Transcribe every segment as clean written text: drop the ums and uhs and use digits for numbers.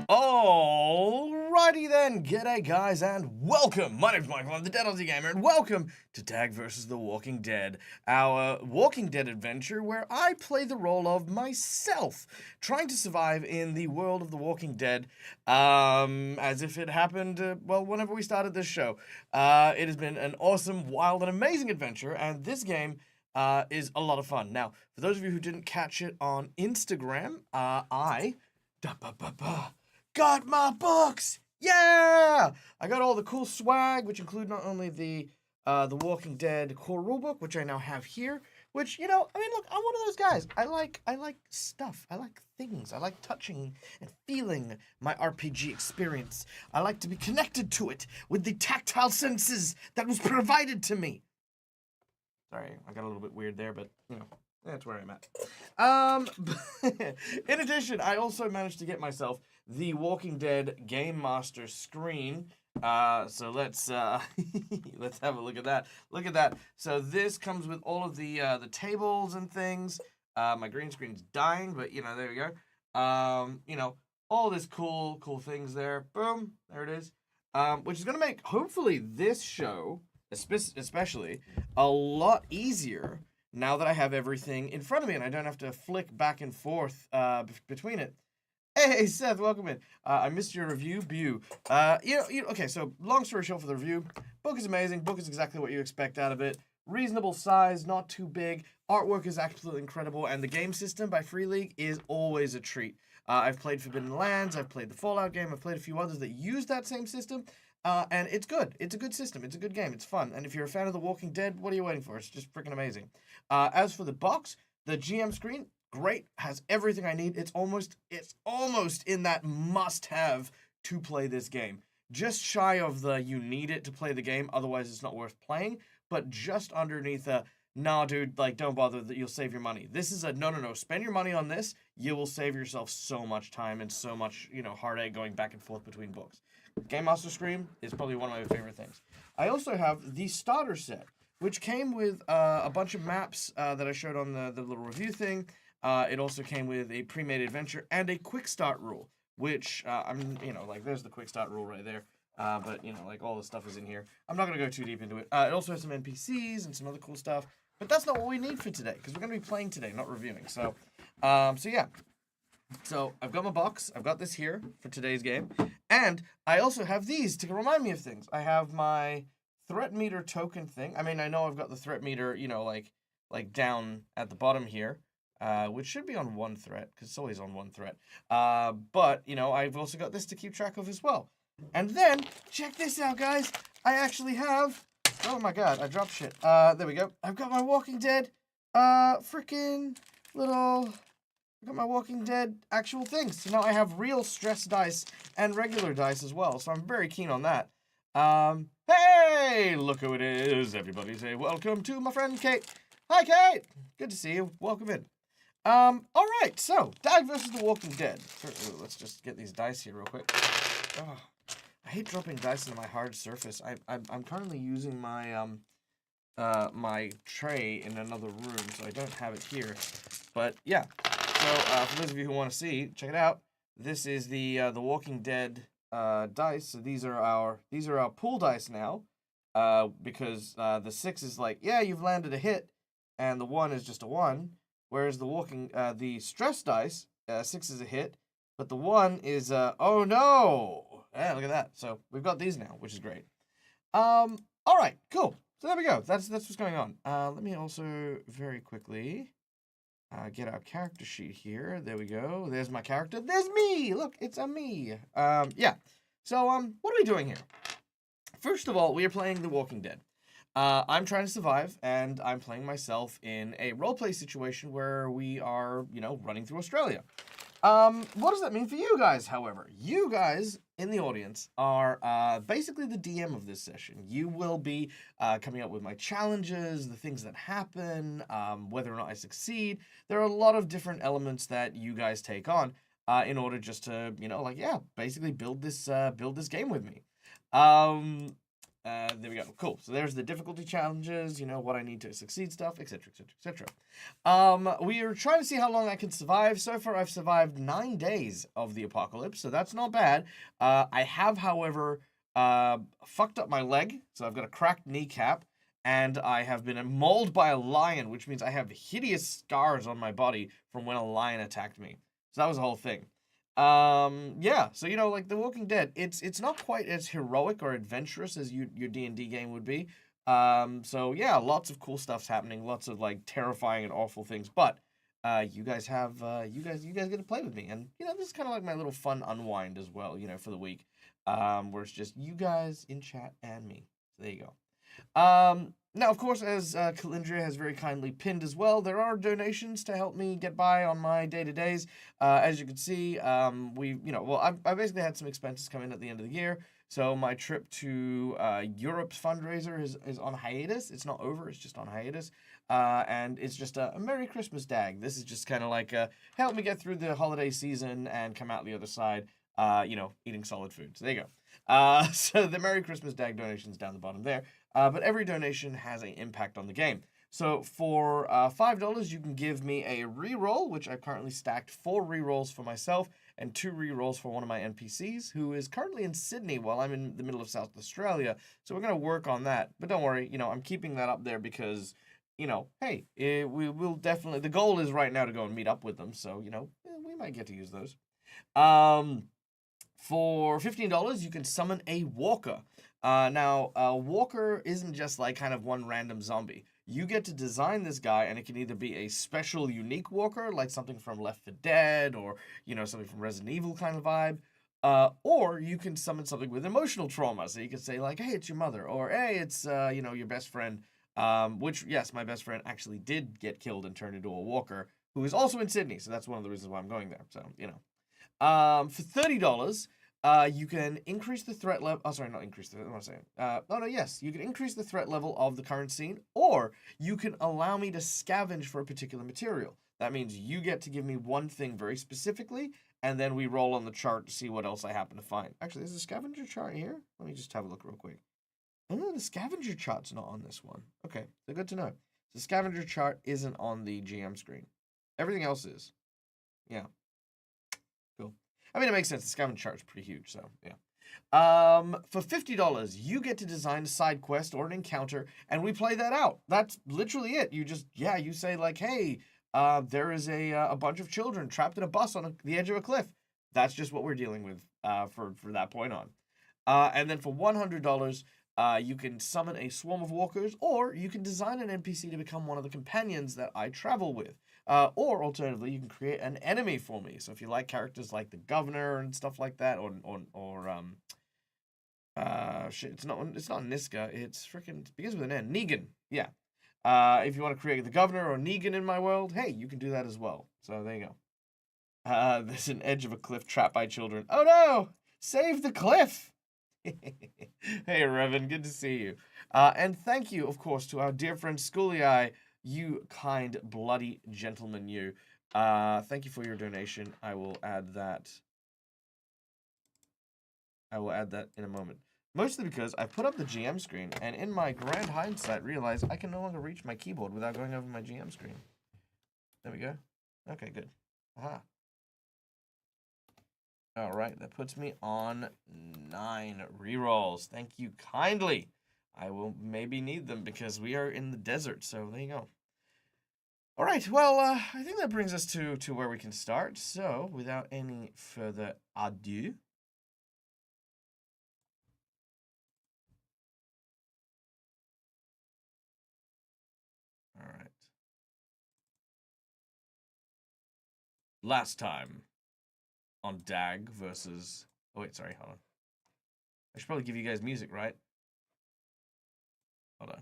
Alrighty then, g'day guys and welcome! My name's Michael, I'm the Dead Aussie Gamer, and welcome to DAG vs. The Walking Dead, our Walking Dead adventure where I play the role of myself, trying to survive in the world of The Walking Dead, as if it happened, well, whenever we started this show. It has been an awesome, wild, and amazing adventure, and this game is a lot of fun. Now, for those of you who didn't catch it on Instagram, I got my books Yeah! I got all the cool swag, which include not only the Walking Dead core rulebook, which I now have here, which, you know, I mean, look, I'm one of those guys. I like stuff. I like things. I like touching and feeling my RPG experience. I like to be connected to it with the tactile senses that was provided to me. Sorry, I got a little bit weird there, but, you know, that's where I'm at. In addition, I also managed to get myself the Walking Dead Game Master screen. So let's let's have a look at that. Look at that. So this comes with all of the tables and things. My green screen's dying, but you know, there we go. You know, all this cool things there. Boom, there it is. Which is gonna make hopefully this show, especially, a lot easier now that I have everything in front of me and I don't have to flick back and forth between it. Hey, Seth, welcome in. I missed your review, okay, so long story short for the review, book is amazing. Book is exactly what you expect out of it. Reasonable size, not too big. Artwork is absolutely incredible, and the game system by Free League is always a treat. I've played Forbidden Lands, I've played the Fallout game, I've played a few others that use that same system, and it's good. It's a good system. It's a good game. It's fun. And if you're a fan of The Walking Dead, what are you waiting for? It's just freaking amazing. As for the box, the GM screen, great, has everything I need. It's almost in that must-have to play this game. Just shy of the you need it to play the game, otherwise it's not worth playing, but just underneath a nah, dude, like, don't bother, that you'll save your money. This is a no, spend your money on this, you will save yourself so much time and so much, you know, heartache going back and forth between books. Game Master Screen is probably one of my favorite things. I also have the starter set, which came with a bunch of maps that I showed on the little review thing. It also came with a pre-made adventure and a quick start rule, which I'm, you know, like, there's the quick start rule right there. But, you know, like, all the stuff is in here. I'm not going to go too deep into it. It also has some NPCs and some other cool stuff. But that's not what we need for today, because we're going to be playing today, not reviewing. So yeah. So I've got my box. I've got this here for today's game. And I also have these to remind me of things. I have my threat meter token thing. I mean, I know I've got the threat meter, you know, like down at the bottom here. Which should be on one threat, because it's always on one threat. But, you know, I've also got this to keep track of as well. And then, check this out, guys. I actually have... Oh my god, I dropped shit. There we go. I've got my Walking Dead, freaking little... I've got my Walking Dead actual things. So now I have real stress dice and regular dice as well, so I'm very keen on that. Hey! Look who it is. Everybody say welcome to my friend Kate. Hi, Kate! Good to see you. Welcome in. Alright, so, DAG versus The Walking Dead. Let's just get these dice here real quick. Oh, I hate dropping dice into my hard surface. I'm currently using my, my tray in another room, so I don't have it here. But, yeah. So, for those of you who want to see, check it out. This is the Walking Dead, dice. So these are our pool dice now. Because, the 6 is like, yeah, you've landed a hit, and the 1 is just a 1. Whereas the stress dice, 6 is a hit, but the 1 is, oh no! Yeah, look at that. So, we've got these now, which is great. Alright, cool. So there we go. That's what's going on. Let me also, very quickly, get our character sheet here. There we go. There's my character. There's me! Look, it's a me. Yeah. So, what are we doing here? First of all, we are playing The Walking Dead. I'm trying to survive, and I'm playing myself in a roleplay situation where we are, you know, running through Australia. What does that mean for you guys, however? You guys in the audience are basically the DM of this session. You will be coming up with my challenges, the things that happen, whether or not I succeed. There are a lot of different elements that you guys take on in order just to, you know, like, yeah, basically build this game with me. There we go. Cool. So there's the difficulty challenges, you know, what I need to succeed stuff, etc., etc., etc. We are trying to see how long I can survive. So far, I've survived 9 days of the apocalypse, so that's not bad. I have, however, fucked up my leg, so I've got a cracked kneecap, and I have been mauled by a lion, which means I have hideous scars on my body from when a lion attacked me. So that was the whole thing. Yeah, so, you know, like, The Walking Dead, it's not quite as heroic or adventurous as your D&D game would be. So, yeah, lots of cool stuff's happening, lots of, like, terrifying and awful things, but, you guys have, you guys get to play with me, and, you know, this is kind of like my little fun unwind as well, you know, for the week. where it's just you guys in chat and me. So there you go. Now, of course, as Calindria has very kindly pinned as well, there are donations to help me get by on my day-to-days. As you can see, I basically had some expenses come in at the end of the year. So my trip to Europe's fundraiser is on hiatus. It's not over. It's just on hiatus. And it's just a Merry Christmas DAG. This is just kind of like help me get through the holiday season and come out the other side, eating solid food. So there you go. So the Merry Christmas DAG donation's down the bottom there. But every donation has an impact on the game. So for $5, you can give me a reroll, which I've currently stacked 4 rerolls for myself and 2 rerolls for one of my NPCs, who is currently in Sydney while I'm in the middle of South Australia. So we're going to work on that. But don't worry, I'm keeping that up there because, hey, we will definitely, the goal is right now to go and meet up with them. So, we might get to use those. For $15, you can summon a walker. Now, a walker isn't just like kind of one random zombie. You get to design this guy, and it can either be a special, unique walker, like something from Left 4 Dead, or, something from Resident Evil kind of vibe. Or you can summon something with emotional trauma. So you can say, like, hey, it's your mother, or hey, it's, your best friend. Which, yes, my best friend actually did get killed and turned into a walker, who is also in Sydney. So that's one of the reasons why I'm going there. So, for $30, you can increase the threat level. Oh, sorry, not increase the. What am I saying? Yes, you can increase the threat level of the current scene, or you can allow me to scavenge for a particular material. That means you get to give me one thing very specifically, and then we roll on the chart to see what else I happen to find. Actually, there's a scavenger chart here. Let me just have a look real quick. Oh no, the scavenger chart's not on this one. Okay, so good to know. The scavenger chart isn't on the GM screen. Everything else is. Yeah. Cool. I mean, it makes sense. The scavenger chart is pretty huge, so yeah. For $50, you get to design a side quest or an encounter, and we play that out. That's literally it. You just, you say like, hey, there is a bunch of children trapped in a bus on the edge of a cliff. That's just what we're dealing with for that point on. And then for $100, you can summon a swarm of walkers, or you can design an NPC to become one of the companions that I travel with. Or alternatively, you can create an enemy for me. So if you like characters like the governor and stuff like that, or it's not Niska, it's freaking, it begins with an N, Negan. Yeah. If you want to create the governor or Negan in my world, hey, you can do that as well. So there you go. There's an edge of a cliff trapped by children. Oh no! Save the cliff! Hey, Revan, good to see you. And thank you, of course, to our dear friend Schoolie, you kind, bloody gentleman, you. Thank you for your donation. I will add that. In a moment. Mostly because I put up the GM screen, and in my grand hindsight, realized I can no longer reach my keyboard without going over my GM screen. There we go. Okay, good. Aha. All right, that puts me on 9 rerolls. Thank you kindly. I will maybe need them because we are in the desert, so there you go. All right, well, I think that brings us to where we can start. So, without any further ado, all right. Last time on DAG versus... Oh, wait, sorry, hold on. I should probably give you guys music, right? Hold on.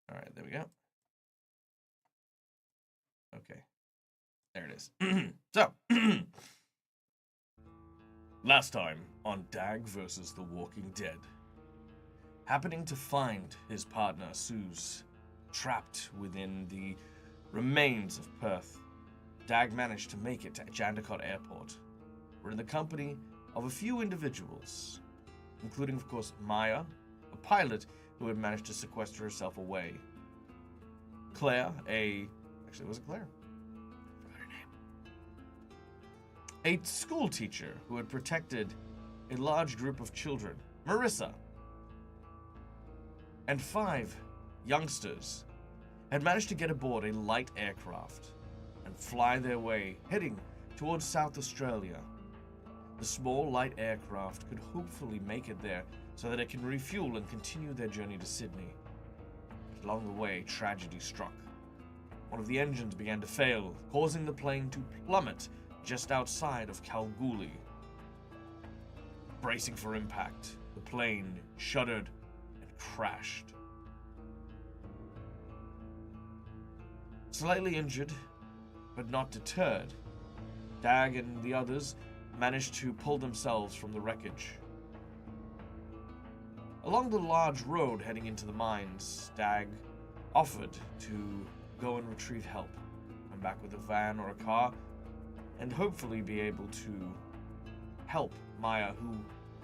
All right, there we go. Okay. There it is. So, last time on DAG versus The Walking Dead. Happening to find his partner, Suze, trapped within the remains of Perth, DAG managed to make it to Jandakot Airport. We're in the company of a few individuals, including, of course, Maya, a pilot who had managed to sequester herself away. Claire, actually, was it Claire? I forgot her name. A school teacher who had protected a large group of children. Marissa. And 5 youngsters had managed to get aboard a light aircraft and fly their way, heading towards South Australia. The small light aircraft could hopefully make it there so that it can refuel and continue their journey to Sydney. But along the way, tragedy struck. One of the engines began to fail, causing the plane to plummet just outside of Kalgoorlie. Bracing for impact, the plane shuddered and crashed. Slightly injured, but not deterred, DAG and the others managed to pull themselves from the wreckage. Along the large road heading into the mines, DAG offered to go and retrieve help, come back with a van or a car, and hopefully be able to help Maya, who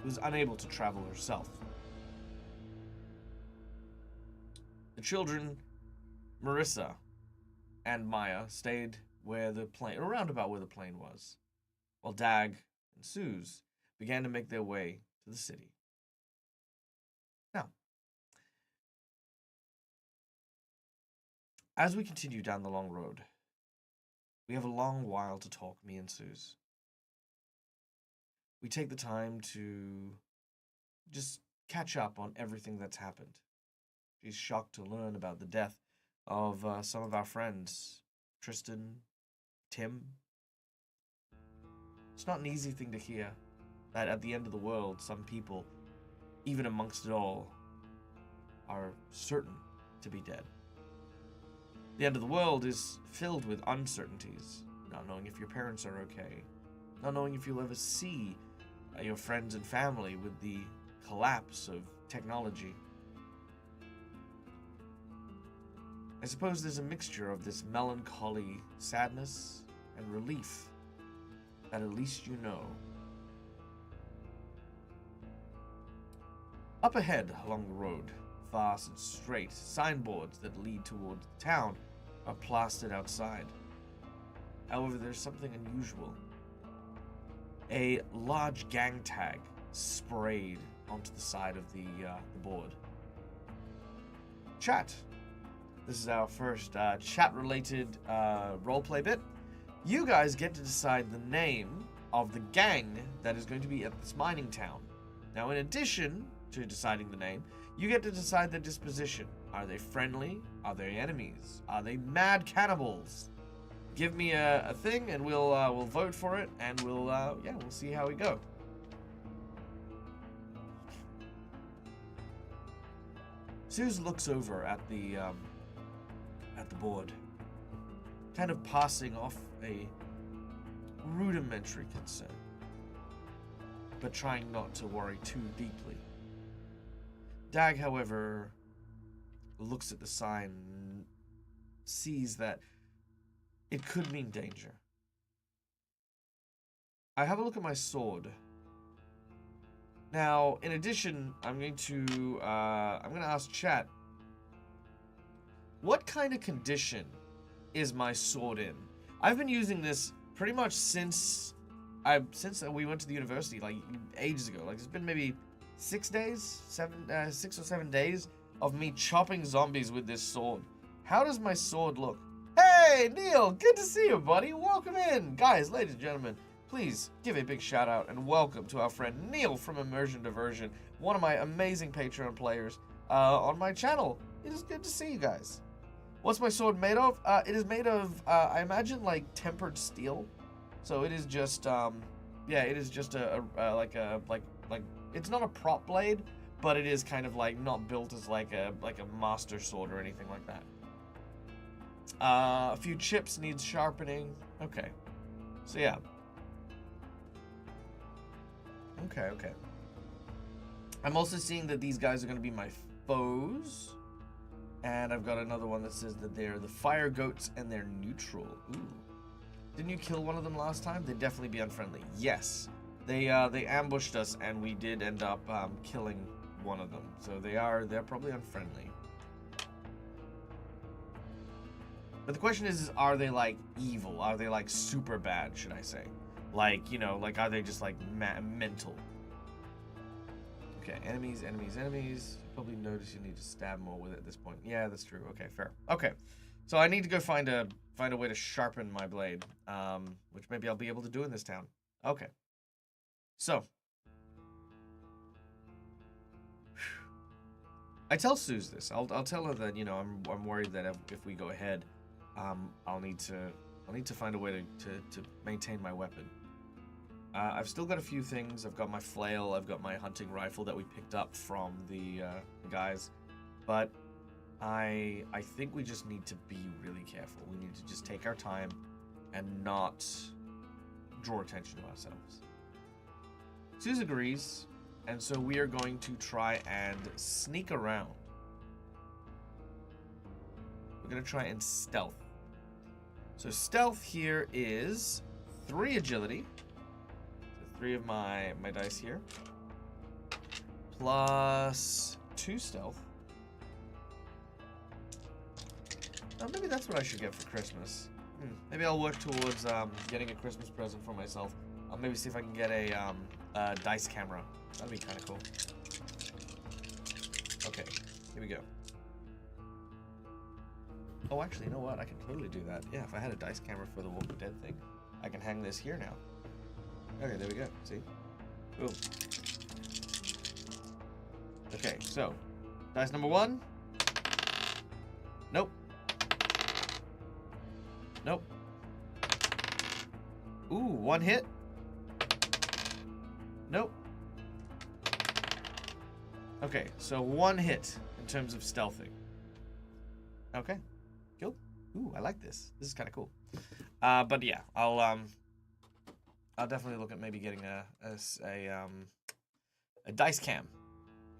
was unable to travel herself. The children, Marissa and Maya, stayed around about where the plane was, while DAG and Suze began to make their way to the city. Now, as we continue down the long road, we have a long while to talk, me and Suze. We take the time to just catch up on everything that's happened. She's shocked to learn about the death of some of our friends, Tristan, Tim. It's not an easy thing to hear, that at the end of the world, some people, even amongst it all, are certain to be dead. The end of the world is filled with uncertainties, not knowing if your parents are okay, not knowing if you'll ever see your friends and family with the collapse of technology. I suppose there's a mixture of this melancholy sadness and relief that at least you know. Up ahead along the road, fast and straight, signboards that lead towards the town are plastered outside. However, there's something unusual. A large gang tag sprayed onto the side of the board. Chat. This is our first chat-related roleplay bit. You guys get to decide the name of the gang that is going to be at this mining town. Now, in addition to deciding the name, you get to decide their disposition. Are they friendly? Are they enemies? Are they mad cannibals? Give me a thing, and we'll vote for it, and we'll see how we go. Suze looks over at the board, kind of passing off a rudimentary concern, but trying not to worry too deeply. DAG, however, looks at the sign and sees that it could mean danger. I have a look at my sword. Now, in addition, I'm going to ask chat, what kind of condition is my sword in? I've been using this pretty much since we went to the university, like ages ago. Like, it's been maybe 6 or 7 days of me chopping zombies with this sword. How does my sword look? Hey, Neil, good to see you, buddy. Welcome in. Guys, ladies and gentlemen, please give a big shout out and welcome to our friend Neil from Immersion Diversion, one of my amazing Patreon players on my channel. It is good to see you guys. What's my sword made of? It is made of, I imagine, like, tempered steel. So it is just, it is just it's not a prop blade, but it is kind of like not built as like a master sword or anything like that. A few chips needs sharpening. Okay. So yeah. Okay. I'm also seeing that these guys are going to be my foes. And I've got another one that says that they're the fire goats and they're neutral. Ooh. Didn't you kill one of them last time? They'd definitely be unfriendly. Yes. They ambushed us and we did end up killing one of them. So they're probably unfriendly. But the question is are they like evil? Are they like super bad, should I say? Like, you know, like are they just like mental? Okay, enemies. Probably notice you need to stab more with it at this point. Yeah, that's true. Okay, fair. Okay, so I need to go find a way to sharpen my blade, which maybe I'll be able to do in this town. Okay, so I tell Suze this. I'll tell her that, you know, I'm worried that if we go ahead, I'll need to I'll need to find a way to maintain my weapon. I've still got a few things. I've got my flail. I've got my hunting rifle that we picked up from the guys. But I think we just need to be really careful. We need to just take our time and not draw attention to ourselves. Suze agrees, and so we are going to try and sneak around. We're going to try and stealth. So stealth here is 3 agility. So 3 of my dice here. Plus 2 stealth. Oh, maybe that's what I should get for Christmas. Maybe I'll work towards getting a Christmas present for myself. I'll maybe see if I can get a dice camera. That'd be kind of cool. Okay, here we go. Oh, actually, you know what? I can totally do that. Yeah, if I had a dice camera for the Walking Dead thing, I can hang this here now. Okay, there we go. See? Boom. Okay, so dice number 1. Nope. Nope. Ooh, 1 hit. Nope. Okay, so 1 hit in terms of stealthing. Okay, cool. Ooh, I like this. This is kind of cool. But yeah, I'll definitely look at maybe getting a dice cam.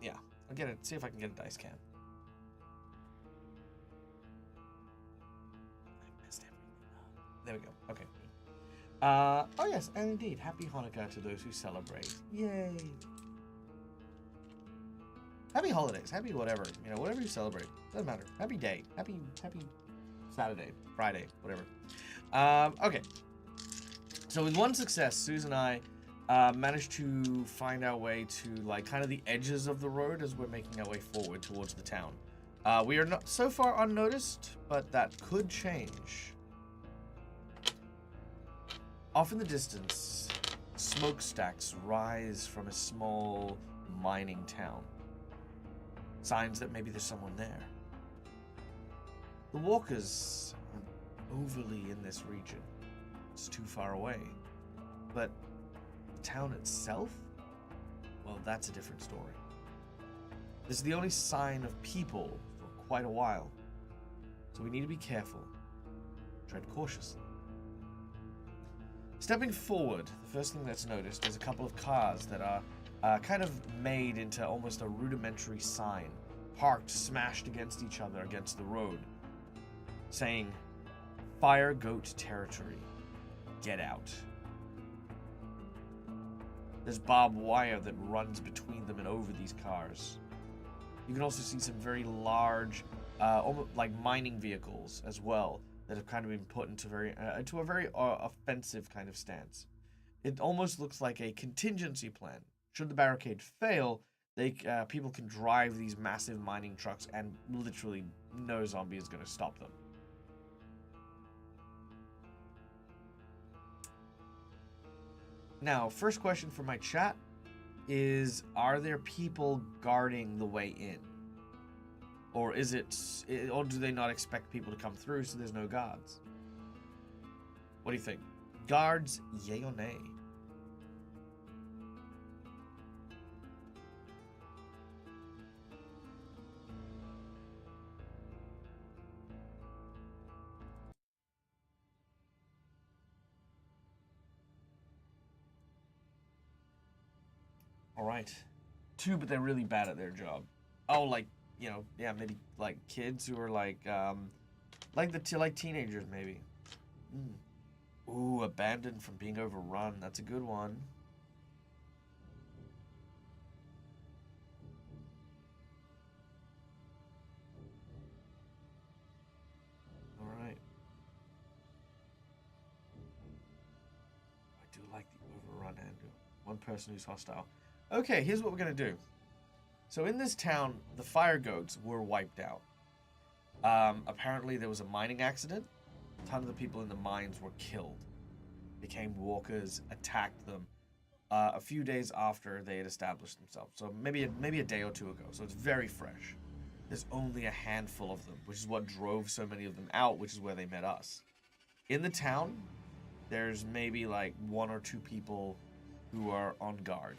Yeah, I'll get it. See if I can get a dice cam. I messed everything up. There we go. Okay. Oh yes, and indeed, happy Hanukkah to those who celebrate. Yay! Happy holidays, happy whatever, you know, whatever you celebrate, doesn't matter. Happy day, happy Saturday, Friday, whatever. Okay. So with 1 success, Suze and I managed to find our way to like kind of the edges of the road as we're making our way forward towards the town. We are not so far unnoticed, but that could change. Off in the distance, smokestacks rise from a small mining town. Signs that maybe there's someone there. The walkers aren't overly in this region. It's too far away. But the town itself? Well, that's a different story. This is the only sign of people for quite a while. So we need to be careful. Tread cautiously. Stepping forward, the first thing that's noticed is a couple of cars that are kind of made into almost a rudimentary sign, parked smashed against each other against the road, saying, "Fire Goat Territory, get out." There's barbed wire that runs between them and over these cars. You can also see some very large, almost like mining vehicles as well, that have kind of been put into a very offensive kind of stance. It almost looks like a contingency plan. Should the barricade fail, people can drive these massive mining trucks and literally no zombie is going to stop them. Now, first question for my chat is, are there people guarding the way in? Or or do they not expect people to come through, so there's no guards? What do you think? Guards, yay or nay? All right. 2, but they're really bad at their job. Oh, like, you know, yeah, maybe like kids who are like teenagers maybe. Ooh, abandoned from being overrun. That's a good one. All right. I do like the overrun and one person who's hostile. Okay, here's what we're gonna do. So in this town, the fire goats were wiped out. Apparently there was a mining accident. A ton of the people in the mines were killed. Became walkers, attacked them a few days after they had established themselves. So maybe a day or 2 ago. So it's very fresh. There's only a handful of them, which is what drove so many of them out, which is where they met us. in the town, there's maybe like 1 or 2 people who are on guard.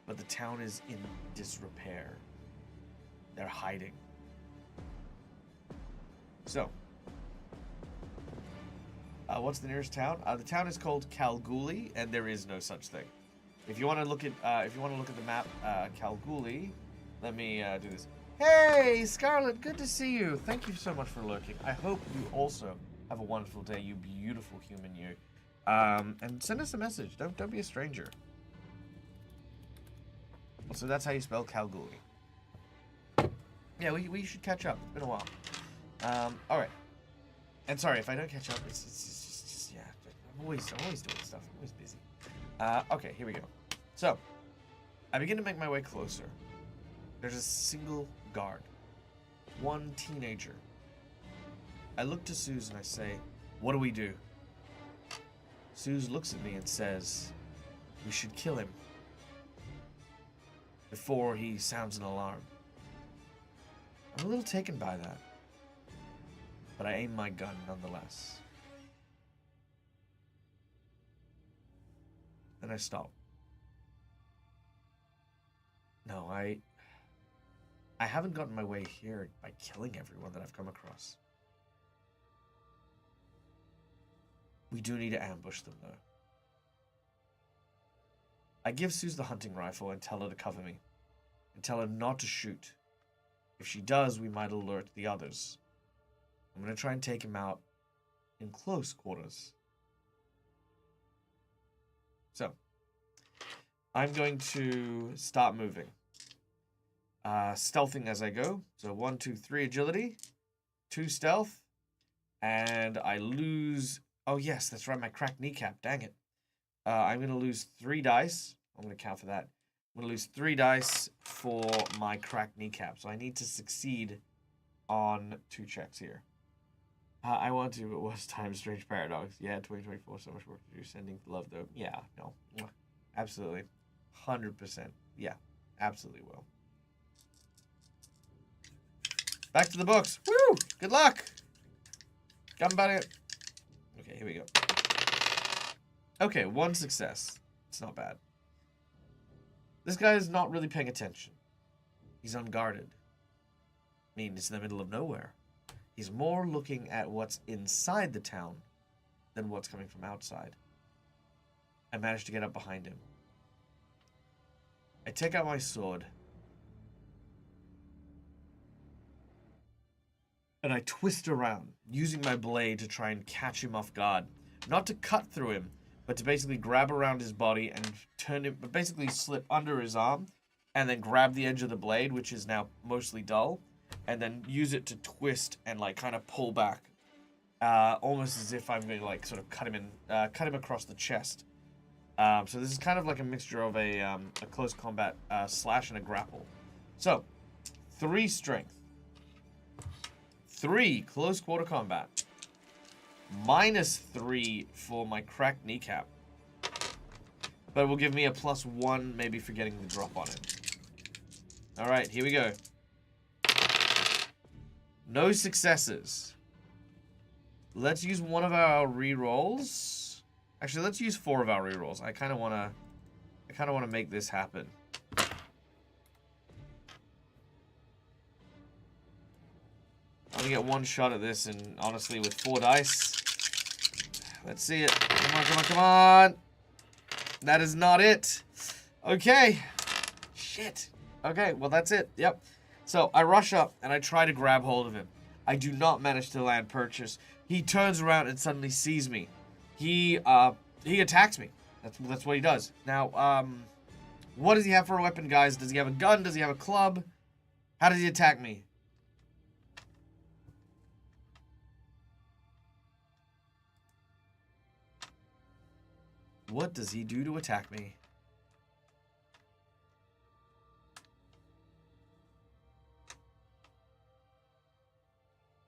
But the town is in disrepair. They're hiding. So, what's the nearest town? The town is called Kalgoorlie, and there is no such thing. If you want to look at the map, Kalgoorlie, let me do this. Hey, Scarlet, good to see you. Thank you so much for lurking. I hope you also have a wonderful day, you beautiful human, you. And send us a message. Don't be a stranger. So that's how you spell Kalgoorlie. Yeah, we should catch up. It's been a while. All right. And sorry if I don't catch up. It's just yeah. I'm always doing stuff. I'm always busy. Okay, here we go. So, I begin to make my way closer. There's a single guard. One teenager. I look to Suze and I say, "What do we do?" Suze looks at me and says, "We should kill him before he sounds an alarm." I'm a little taken by that, but I aim my gun nonetheless. Then I stop. No, I haven't gotten my way here by killing everyone that I've come across. We do need to ambush them, though. I give Suze the hunting rifle and tell her to cover me, and tell her not to shoot. If she does, we might alert the others. I'm going to try and take him out in close quarters. So, I'm going to start moving. Stealthing as I go. So 1, 2, 3 agility, 2 stealth, and I lose... Oh yes, that's right, my cracked kneecap, dang it. I'm going to lose 3 dice. I'm going to count for that. I'm going to lose 3 dice for my cracked kneecap. So I need to succeed on 2 checks here. I want to, but what's time? Strange paradox. Yeah, 2024, so much work to do. Sending love, though. Yeah, no. Absolutely. 100%. Yeah, absolutely will. Back to the books. Woo! Good luck! Got about it. Okay, here we go. Okay, 1 success. It's not bad. This guy is not really paying attention. He's unguarded. I mean, it's in the middle of nowhere. He's more looking at what's inside the town than what's coming from outside. I managed to get up behind him. I take out my sword. And I twist around, using my blade to try and catch him off guard. Not to cut through him, but to basically grab around his body and turn him, but basically slip under his arm, and then grab the edge of the blade, which is now mostly dull, and then use it to twist and like kind of pull back, almost as if I'm going to like sort of cut him across the chest. So this is kind of like a mixture of a close combat slash and a grapple. So 3 strength, 3 close quarter combat, -3 for my cracked kneecap, but it will give me a +1 maybe for getting the drop on him. All right, here we go. No successes. Let's use one of our rerolls. Actually, let's use 4 of our rerolls. I kind of want to make this happen. I'm gonna get 1 shot at this, and honestly, with 4 dice, let's see it. Come on, come on, come on! That is not it. Okay. Shit. Okay, well, that's it. Yep. So, I rush up, and I try to grab hold of him. I do not manage to land purchase. He turns around and suddenly sees me. He attacks me. That's what he does. Now, what does he have for a weapon, guys? Does he have a gun? Does he have a club? How does he attack me? What does he do to attack me?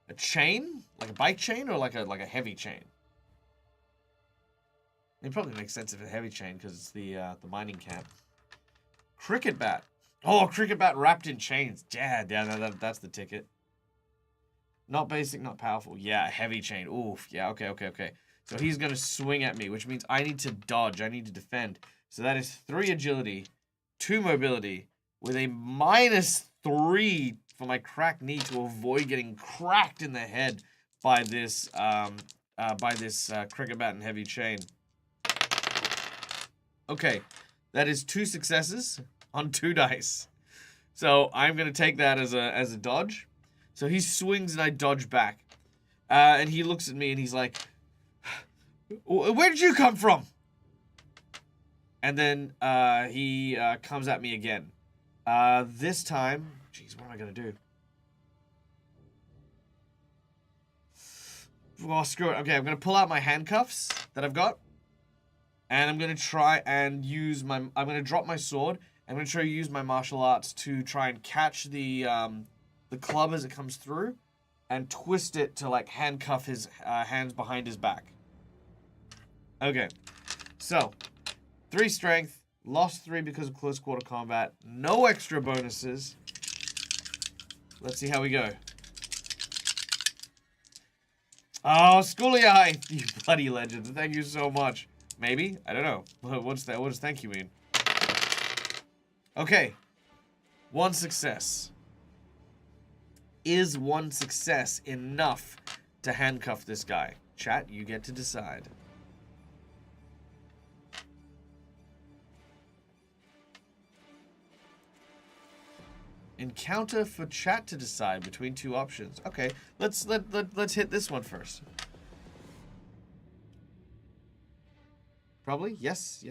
A chain? Like a bike chain or like a heavy chain? It probably makes sense if it's a heavy chain because it's the mining camp. Cricket bat. Oh, cricket bat wrapped in chains. Yeah, no, that's the ticket. Not basic, not powerful. Yeah, heavy chain. Oof. Yeah, okay. So he's going to swing at me, which means I need to dodge. I need to defend. So that is 3 agility, 2 mobility, with a -3 for my cracked knee to avoid getting cracked in the head by this cricket bat and heavy chain. Okay, that is 2 successes on 2 dice. So I'm gonna take that as a dodge. So he swings and I dodge back, and he looks at me and he's like, "Where did you come from?" And then he comes at me again. This time, jeez, what am I gonna do? Well, screw it. Okay, I'm gonna pull out my handcuffs that I've got, and I'm gonna try and use my. I'm gonna drop my sword. I'm gonna try to use my martial arts to try and catch the club as it comes through, and twist it to like handcuff his hands behind his back. Okay, so 3 strength, lost 3 because of close quarter combat. No extra bonuses. Let's see how we go. Oh, Schooly Eye, you bloody legend! Thank you so much. Maybe? I don't know. What's that? What does thank you mean? Okay. 1 success. Is 1 success enough to handcuff this guy? Chat, you get to decide. Encounter for chat to decide between 2 options. Okay, let's hit this one first. Probably? Yes.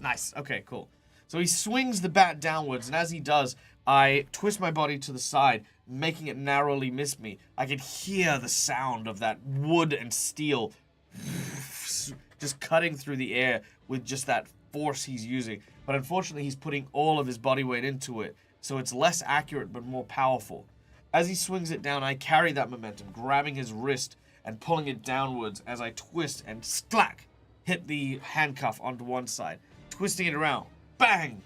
Nice. Okay, cool. So he swings the bat downwards, and as he does, I twist my body to the side, making it narrowly miss me. I could hear the sound of that wood and steel just cutting through the air with just that force he's using. But unfortunately, he's putting all of his body weight into it, so it's less accurate but more powerful. As he swings it down, I carry that momentum, grabbing his wrist and pulling it downwards as I twist and slack, hit the handcuff onto one side, twisting it around, bang,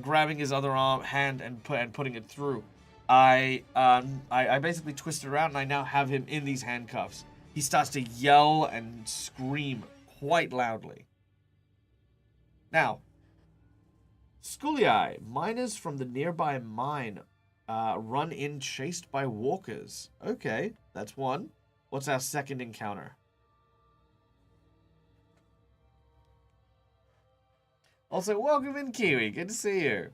grabbing his other hand and putting it through. I basically twist it around, and I now have him in these handcuffs. He starts to yell and scream quite loudly. Now, Schooly Eye, miners from the nearby mine run in chased by walkers. Okay, that's 1. What's our second encounter? Also, welcome in, Kiwi. Good to see you.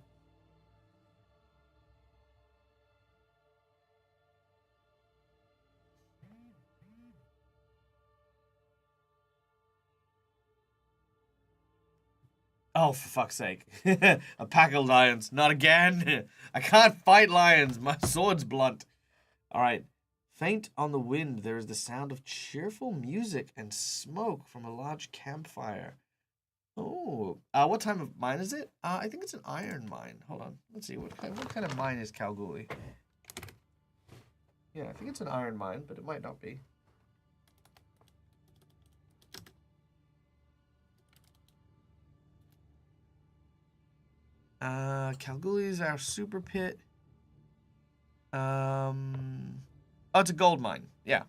Oh, for fuck's sake. A pack of lions. Not again. I can't fight lions. My sword's blunt. Alright. Faint on the wind, there is the sound of cheerful music and smoke from a large campfire. Oh. What type of mine is it? I think it's an iron mine. Hold on. Let's see. What kind of mine is Kalgoorlie? Yeah, I think it's an iron mine, but it might not be. Kalgoorlie is our super pit. Oh, it's a gold mine. Yeah.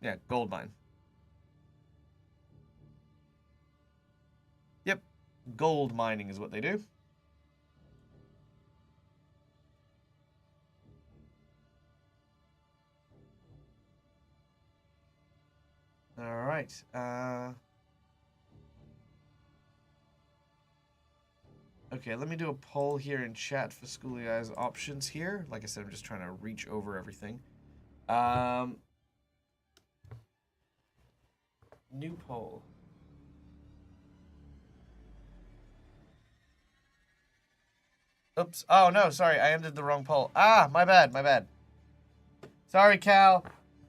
Yeah, gold mine. Yep. Gold mining is what they do. Alright. Okay, let me do a poll here in chat for Schooly Eye's options here. Like I said, I'm just trying to reach over everything. New poll. Oops. Oh, no, sorry. I ended the wrong poll. Ah, my bad. Sorry, Cal.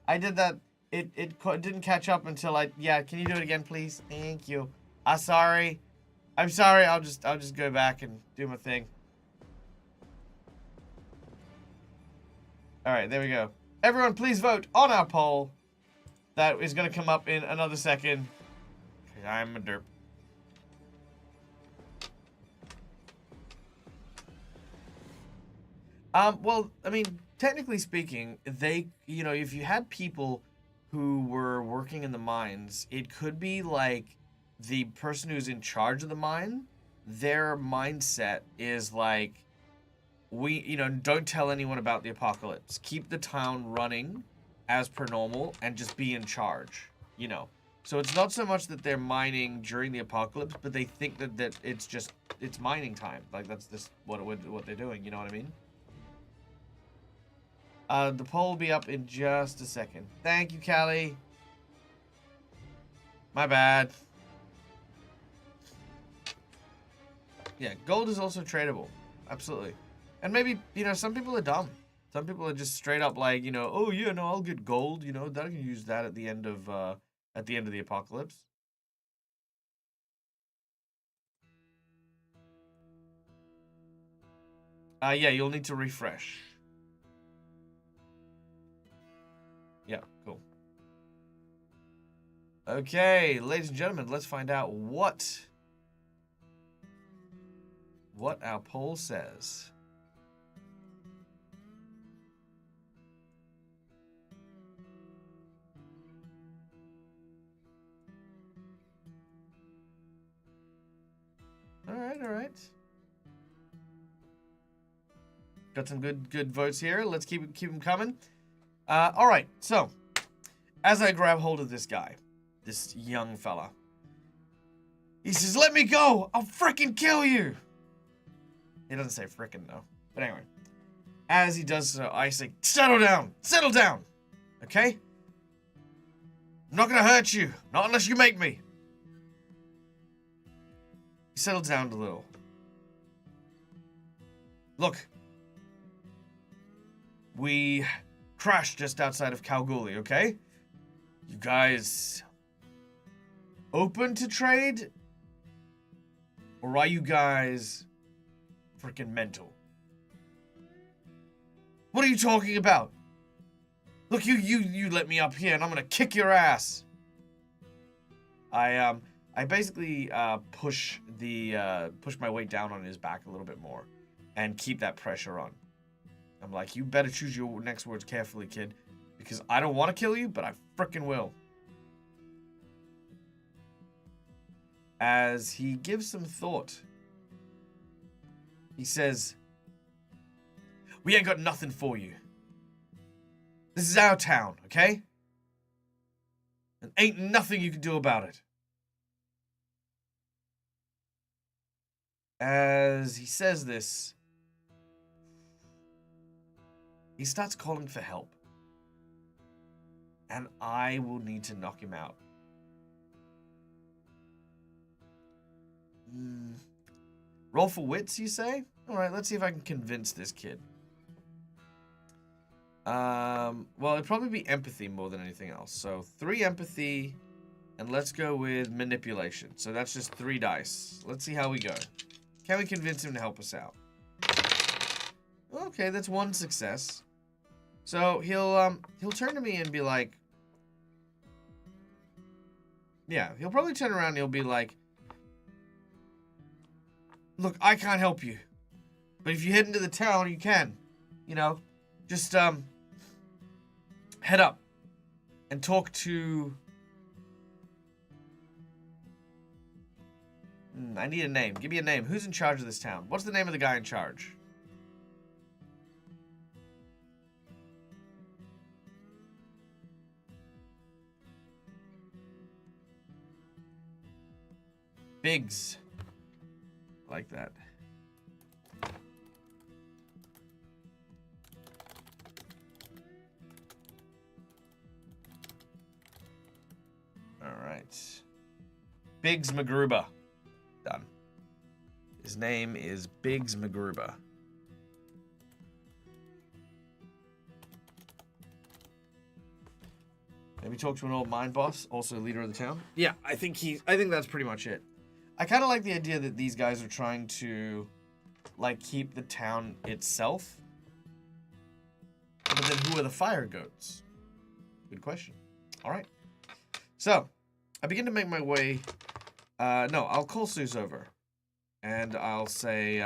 I did that. It didn't catch up until yeah, can you do it again, please? Thank you. Sorry. I'm sorry. I'll just go back and do my thing. All right, there we go. Everyone, please vote on our poll. That is going to come up in another second. I'm a derp. Well, I mean, technically speaking, if you had people who were working in the mines, it could be like the person who's in charge of the mine, their mindset is like, don't tell anyone about the apocalypse. Keep the town running as per normal and just be in charge, So it's not so much that they're mining during the apocalypse, but they think that it's mining time. Like, that's just what they're doing, you know what I mean? The poll will be up in just a second. Thank you, Callie. My bad. Yeah, gold is also tradable. Absolutely. And maybe, some people are dumb. Some people are just straight up like, oh yeah, no, I'll get gold, that I can use that at the end of the apocalypse. Yeah, you'll need to refresh. Yeah, cool. Okay, ladies and gentlemen, let's find out what our poll says. All right. Got some good votes here. Let's keep them coming. All right. So, as I grab hold of this guy, this young fella, he says, "Let me go! I'll frickin' kill you!" He doesn't say frickin' though. But anyway, as he does so, I say, "Settle down! Settle down! Okay? I'm not gonna hurt you. Not unless you make me." He settles down a little. Look. We crashed just outside of Kalgoorlie, okay? You guys open to trade? Or are you guys freaking mental? What are you talking about? Look, you let me up here and I'm gonna kick your ass. I basically push my weight down on his back a little bit more and keep that pressure on. I'm like, you better choose your next words carefully, kid, because I don't want to kill you, but I frickin' will. As he gives some thought, he says, "We ain't got nothing for you. This is our town, okay? And ain't nothing you can do about it." As he says this, he starts calling for help. And I will need to knock him out. Roll for wits, you say? Alright, let's see if I can convince this kid. Well, it'd probably be empathy more than anything else. So 3 empathy, and let's go with manipulation. So that's just 3 dice. Let's see how we go. Can we convince him to help us out? Okay, that's 1 success. So he'll turn to me and be like, yeah, he'll probably turn around and he'll be like, "Look, I can't help you, but if you head into the town, you can. Just head up and talk to." I need a name. Give me a name. Who's in charge of this town? What's the name of the guy in charge? Biggs. Like that. Alright. Biggs McGruber. Done. His name is Biggs McGruber. Maybe talk to an old mine boss, also leader of the town. Yeah, I think that's pretty much it. I kind of like the idea that these guys are trying to, like, keep the town itself. But then who are the fire goats? Good question. All right. So, I begin to make my way. No, I'll call Seuss over. And I'll say,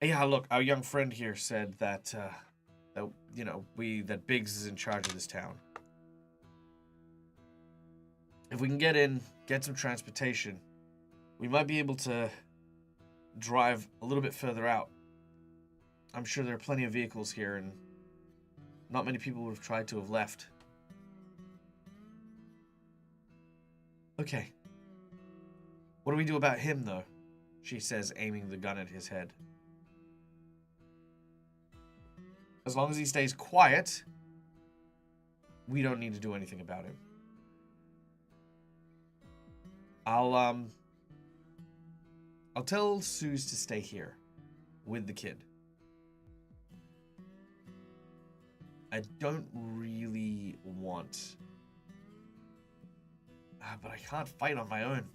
Yeah, look, our young friend here said that, that Biggs is in charge of this town. If we can get in, get some transportation, we might be able to drive a little bit further out. I'm sure there are plenty of vehicles here, and not many people would have tried to have left. Okay. What do we do about him, though? She says, aiming the gun at his head. As long as he stays quiet, we don't need to do anything about him. I'll tell Suze to stay here with the kid. I don't really want... but I can't fight on my own.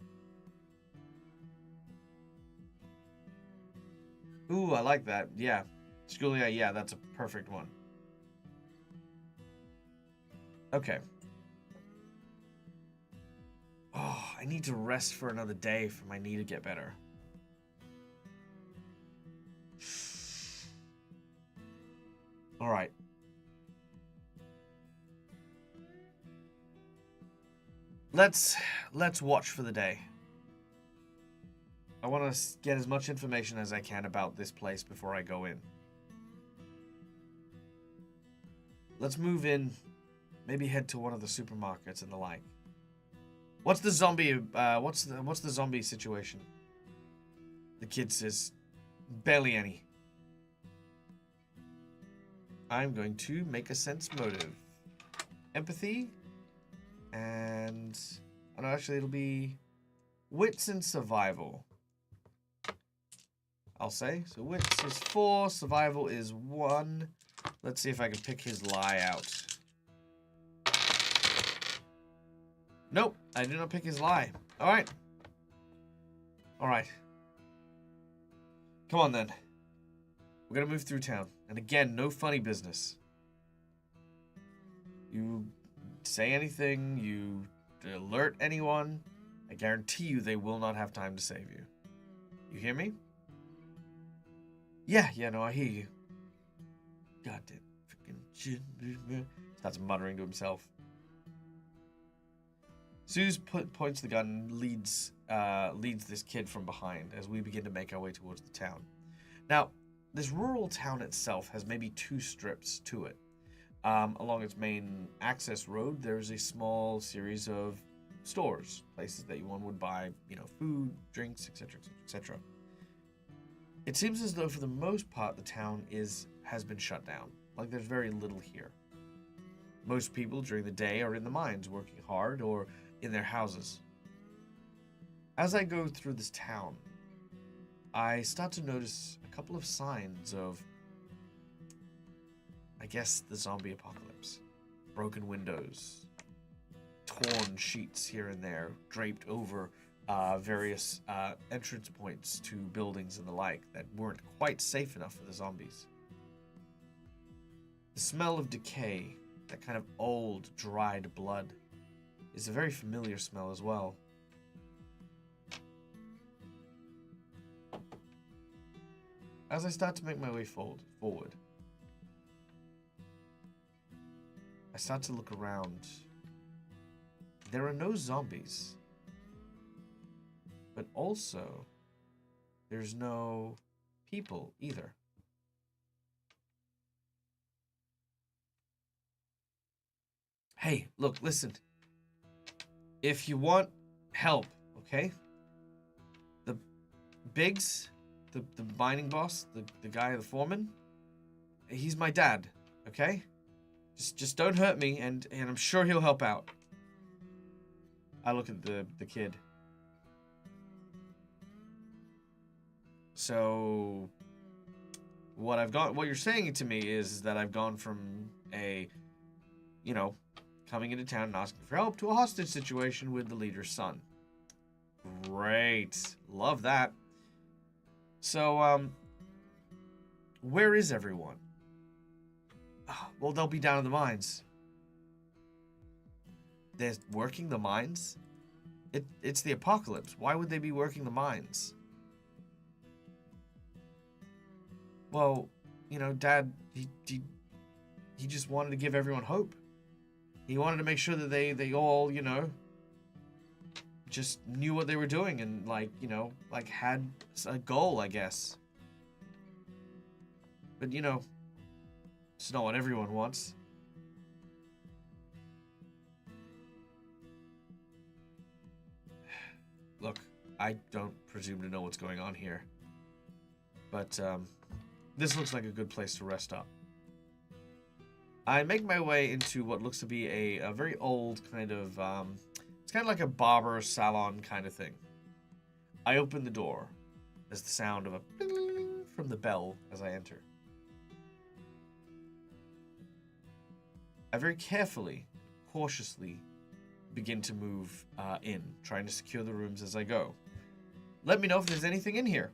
Ooh, I like that. Yeah. Julia, yeah, that's a perfect one. Okay. Oh, I need to rest for another day for my knee to get better. All right. Let's watch for the day. I want to get as much information as I can about this place before I go in. Let's move in, maybe head to one of the supermarkets and the like. What's the zombie? What's the zombie situation? The kid says, barely any. I'm going to make a sense motive, empathy, and oh no, actually it'll be wits and survival. I'll say so. Wits is 4, survival is 1. Let's see if I can pick his lie out. Nope, I did not pick his lie. Alright. Alright. Come on then. We're gonna move through town. And again, no funny business. You say anything, you alert anyone, I guarantee you they will not have time to save you. You hear me? Yeah, no, I hear you. Goddamn freaking shit. Starts muttering to himself. Suze points the gun and leads this kid from behind as we begin to make our way towards the town. Now, this rural town itself has maybe 2 strips to it. Along its main access road, there's a small series of stores, places that one would buy, food, drinks, etc., etc. It seems as though, for the most part, the town has been shut down. Like, there's very little here. Most people during the day are in the mines working hard or in their houses. As I go through this town, I start to notice a couple of signs of, I guess, the zombie apocalypse. Broken windows, torn sheets here and there, draped over various entrance points to buildings and the like that weren't quite safe enough for the zombies. The smell of decay, that kind of old, dried blood, is a very familiar smell as well. As I start to make my way forward, I start to look around. There are no zombies. But also, there's no people either. Hey, look, listen. If you want help, okay? The Biggs, the mining boss, the guy, the foreman, he's my dad, okay? Just don't hurt me, and I'm sure he'll help out. I look at the kid. So, what you're saying to me is that I've gone from a, coming into town and asking for help to a hostage situation with the leader's son. Great. Love that. So, where is everyone? Well, they'll be down in the mines. They're working the mines? It's the apocalypse. Why would they be working the mines? well, you know, Dad, he just wanted to give everyone hope. He wanted to make sure that they all, you know, just knew what they were doing and, like, you know, like, had a goal, I guess. But, you know, it's not what everyone wants. Look, I don't presume to know what's going on here. But, this looks like a good place to rest up. I make my way into what looks to be a very old kind of, it's kind of like a barber salon kind of thing. I open the door. There's the sound of a ding from the bell as I enter. I very carefully, cautiously begin to move in, trying to secure the rooms as I go. Let me know if there's anything in here.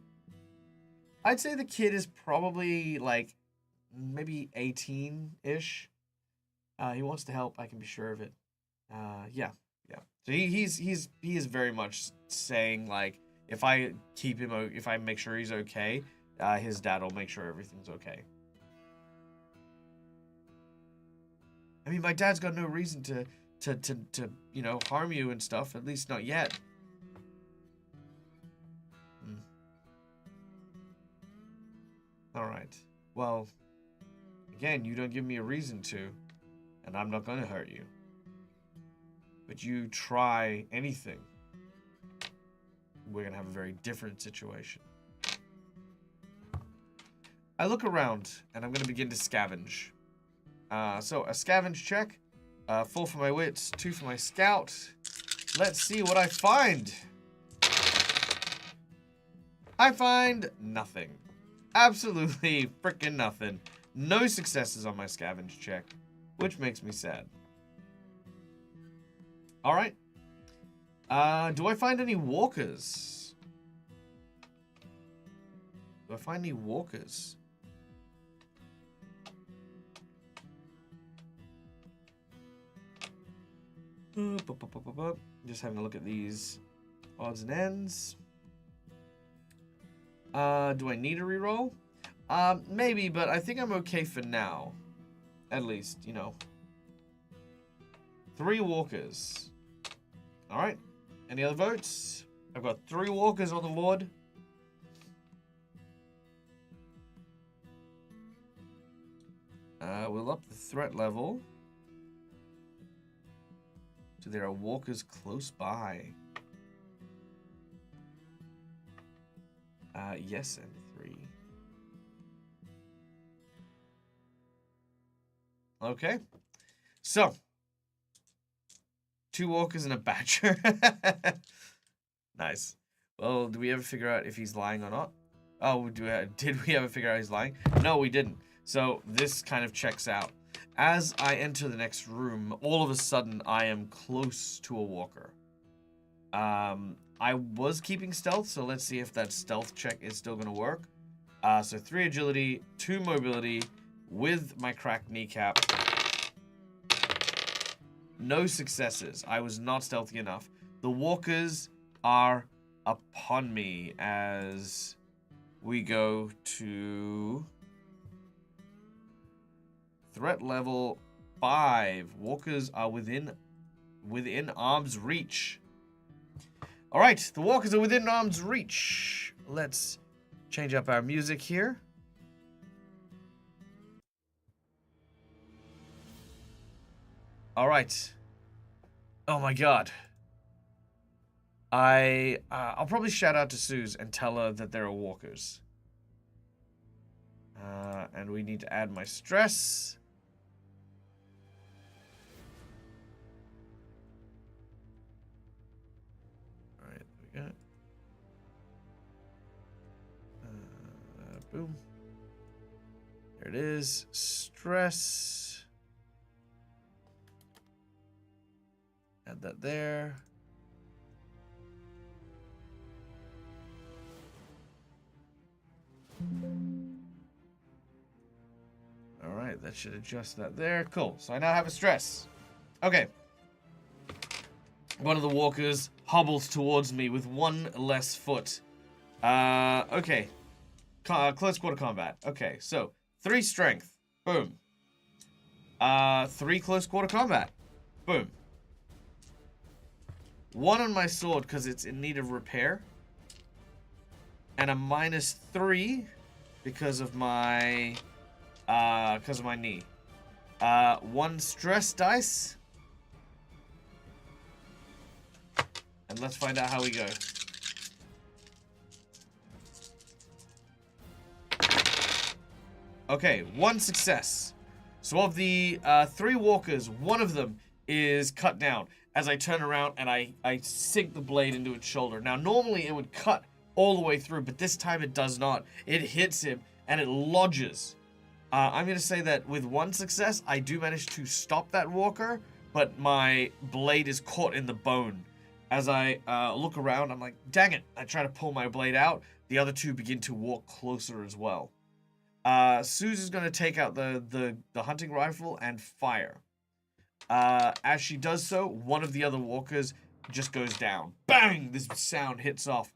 I'd say the kid is probably like maybe 18-ish. He wants to help, I can be sure of it. Yeah. So he is very much saying, like, if I keep him, if I make sure he's okay, his dad will make sure everything's okay. I mean, my dad's got no reason to you know, harm you and stuff, at least not yet. Alright. Well, again, you don't give me a reason to, and I'm not gonna hurt you. But you try anything, we're gonna have a very different situation. I look around, and I'm gonna begin to scavenge. So, a scavenge check. 4 for my wits, 2 for my scout. Let's see what I find. I find nothing. Absolutely freaking nothing. No successes on my scavenge check, which makes me sad. Alright. Do I find any walkers? Do I find any walkers? Just having a look at these odds and ends. Do I need a reroll? Maybe, but I think I'm okay for now. At least, you know. 3 walkers. Alright. Any other votes? I've got 3 walkers on the board. We'll up the threat level. So there are walkers close by. Yes, and 3. Okay. So, 2 walkers and a badger. Nice. Well, do we ever figure out if he's lying or not? Oh, did we ever figure out he's lying? No, we didn't. So, this kind of checks out. As I enter the next room, all of a sudden, I am close to a walker. I was keeping stealth, so let's see if that stealth check is still going to work. So 3 agility, 2 mobility, with my cracked kneecap. No successes. I was not stealthy enough. The walkers are upon me as we go to threat level 5. Walkers are within arm's reach. All right, the walkers are within arm's reach. Let's change up our music here. All right. Oh my God. I'll probably shout out to Suze and tell her that there are walkers. And we need to add my stress. All right, there we go. Boom. There it is. Stress. Add that there. All right, that should adjust that there. Cool. So I now have a stress. Okay. One of the walkers hobbles towards me with 1 less foot. Okay. Close quarter combat. Okay, so 3 strength. Boom. 3 close quarter combat. Boom. 1 on my sword because it's in need of repair. And a -3 because of my knee. 1 stress dice. And let's find out how we go. Okay, 1 success. So of the 3 walkers, 1 of them is cut down as I turn around and I sink the blade into its shoulder. Now, normally it would cut all the way through, but this time it does not. It hits him and it lodges. I'm going to say that with 1 success, I do manage to stop that walker, but my blade is caught in the bone. As I look around, I'm like, dang it. I try to pull my blade out. The other 2 begin to walk closer as well. Suze is going to take out the hunting rifle and fire. As she does so, 1 of the other walkers just goes down. Bang! This sound hits off.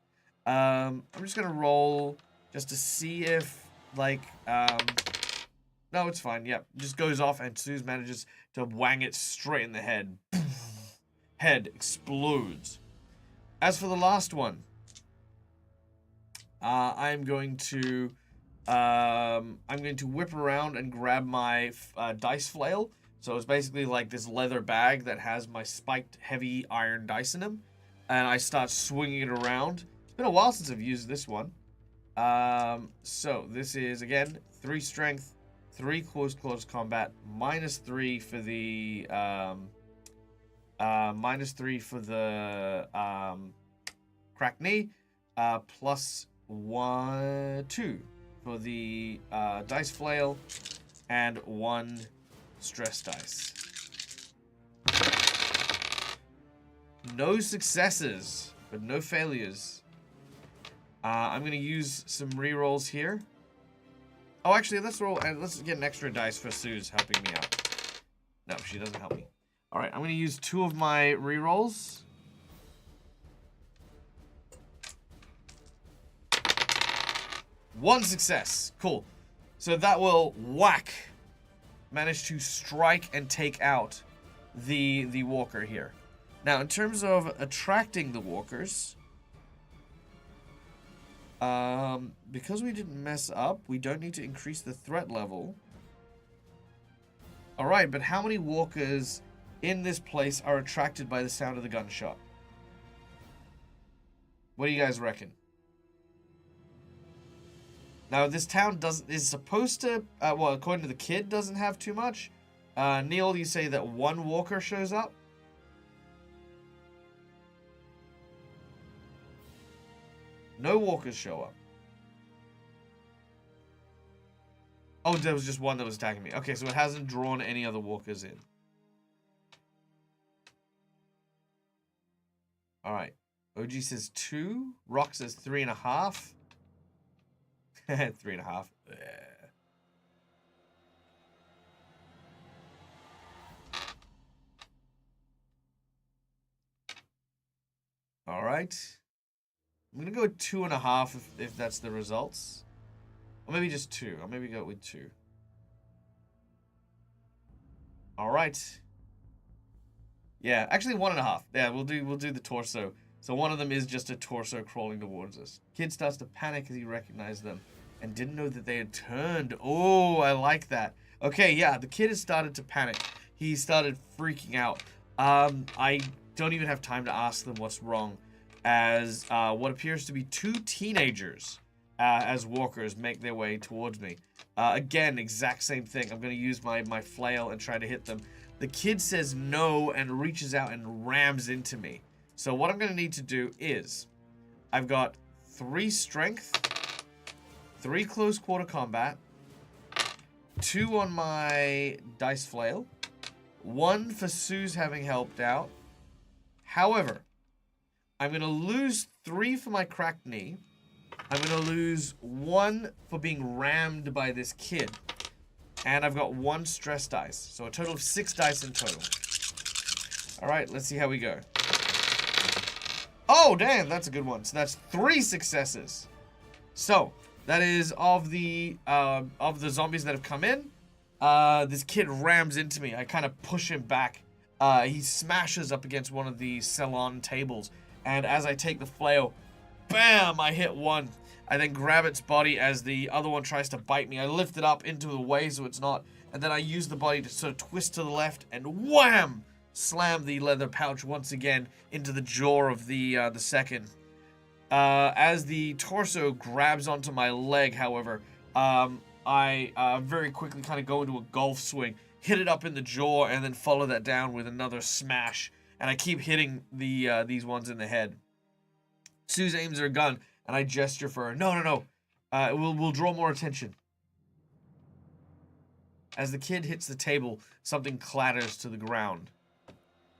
I'm just going to roll just to see if, like, no, it's fine. Yep, just goes off and Suze manages to wang it straight in the head. Head explodes. As for the last one, I'm going to whip around and grab my dice flail. So it's basically like this leather bag that has my spiked heavy iron dice in them. And I start swinging it around. It's been a while since I've used this one. So this is, again, 3 strength, 3 close combat, -3 for the, -3 for the, cracked knee, +2 for the dice flail, and 1 stress dice. No successes, but no failures. I'm going to use some rerolls here. Oh, actually, let's roll and let's get an extra dice for Suze helping me out. No, she doesn't help me. All right, I'm going to use 2 of my rerolls. One success. Cool. So that will whack. Manage to strike and take out the walker here. Now, in terms of attracting the walkers, because we didn't mess up, we don't need to increase the threat level. All right, but how many walkers in this place are attracted by the sound of the gunshot? What do you guys reckon? Now, this town is supposed to, well, according to the kid, doesn't have too much. Neil, you say that 1 walker shows up? No walkers show up. Oh, there was just 1 that was attacking me. Okay, so it hasn't drawn any other walkers in. Alright. OG says 2. Rock says 3.5. 3.5. Alright. I'm gonna go with 2.5 if that's the results. Or maybe just 2. I'll maybe go with 2. Alright. Yeah, actually 1.5. Yeah, we'll do the torso. So one of them is just a torso crawling towards us. Kid starts to panic as he recognized them and didn't know that they had turned. Oh, I like that. Okay, yeah, the kid has started to panic. He started freaking out. I don't even have time to ask them what's wrong, as what appears to be 2 teenagers as walkers make their way towards me. Again, exact same thing. I'm going to use my flail and try to hit them. The kid says no and reaches out and rams into me. So what I'm going to need to do is, I've got 3 strength, 3 close quarter combat, 2 on my dice flail, 1 for Suze having helped out. However, I'm going to lose 3 for my cracked knee. I'm going to lose 1 for being rammed by this kid. And I've got 1 stress dice. So a total of 6 dice in total. Alright, let's see how we go. Oh, damn, that's a good one. So that's 3 successes. So, That is of the zombies that have come in. This kid rams into me. I kind of push him back. He smashes up against one of the salon tables, and as I take the flail, bam! I hit one. I then grab its body as the other one tries to bite me. I lift it up into the way so it's not, and then I use the body to sort of twist to the left, and wham! Slam the leather pouch once again into the jaw of the second. As the torso grabs onto my leg, however, I very quickly kind of go into a golf swing, hit it up in the jaw, and then follow that down with another smash. And I keep hitting these ones in the head. Suze aims her gun, and I gesture for her. No, no, no. We'll draw more attention. As the kid hits the table, something clatters to the ground.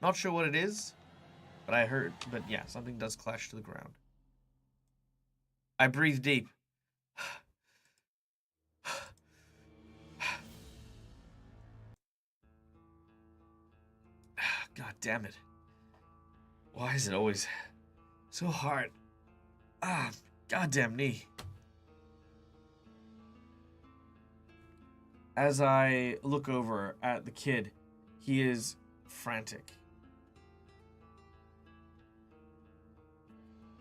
Not sure what it is, but I heard. But yeah, something does clash to the ground. I breathe deep. God damn it. Why is it always so hard? Ah, goddamn knee. As I look over at the kid, he is frantic.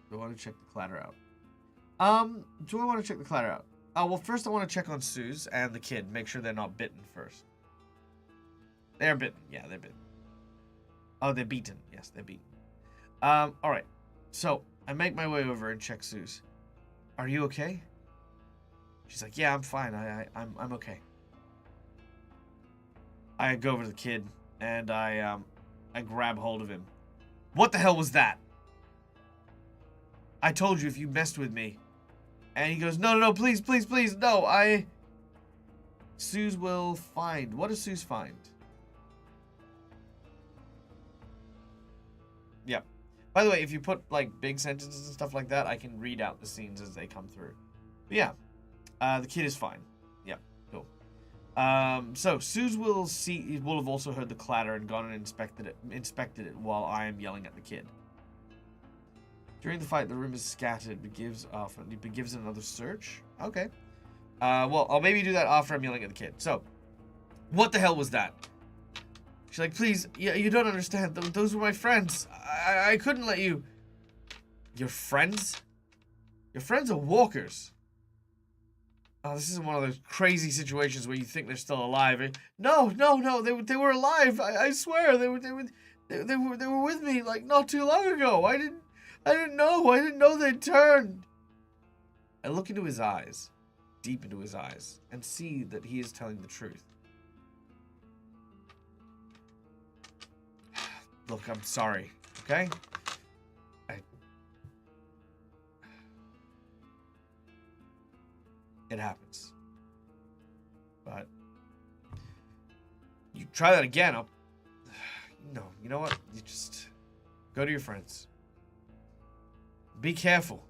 Do I want to check the clatter out? Do I want to check the clatter out? Well, first I want to check on Suze and the kid. Make sure they're not bitten first. They're bitten. Yeah, they're bitten. Oh, they're beaten. Yes, they're beaten. Alright. So, I make my way over and check Suze. Are you okay? She's like, yeah, I'm fine. I'm okay. I go over to the kid, and I grab hold of him. What the hell was that? I told you if you messed with me. And he goes, no, no, no, please, please, please, no, Suze will find. What does Suze find? Yep. By the way, if you put, like, big sentences and stuff like that, I can read out the scenes as they come through. But yeah, the kid is fine. Yep, cool. So Suze will have also heard the clatter and gone and inspected it while I am yelling at the kid. During the fight, the room is scattered, but gives another search. Okay. Well, I'll maybe do that after I'm yelling at the kid. So, what the hell was that? She's like, please, yeah, you don't understand. Those were my friends. I couldn't let you... Your friends? Your friends are walkers. Oh, this isn't one of those crazy situations where you think they're still alive. No, no, no, they were alive. I swear, they were with me like not too long ago. I didn't know they'd turned. I look into his eyes, deep into his eyes, and see that he is telling the truth. Look, I'm sorry, okay? It happens. But you try that again, no, you know what? You just go to your friends. Be careful.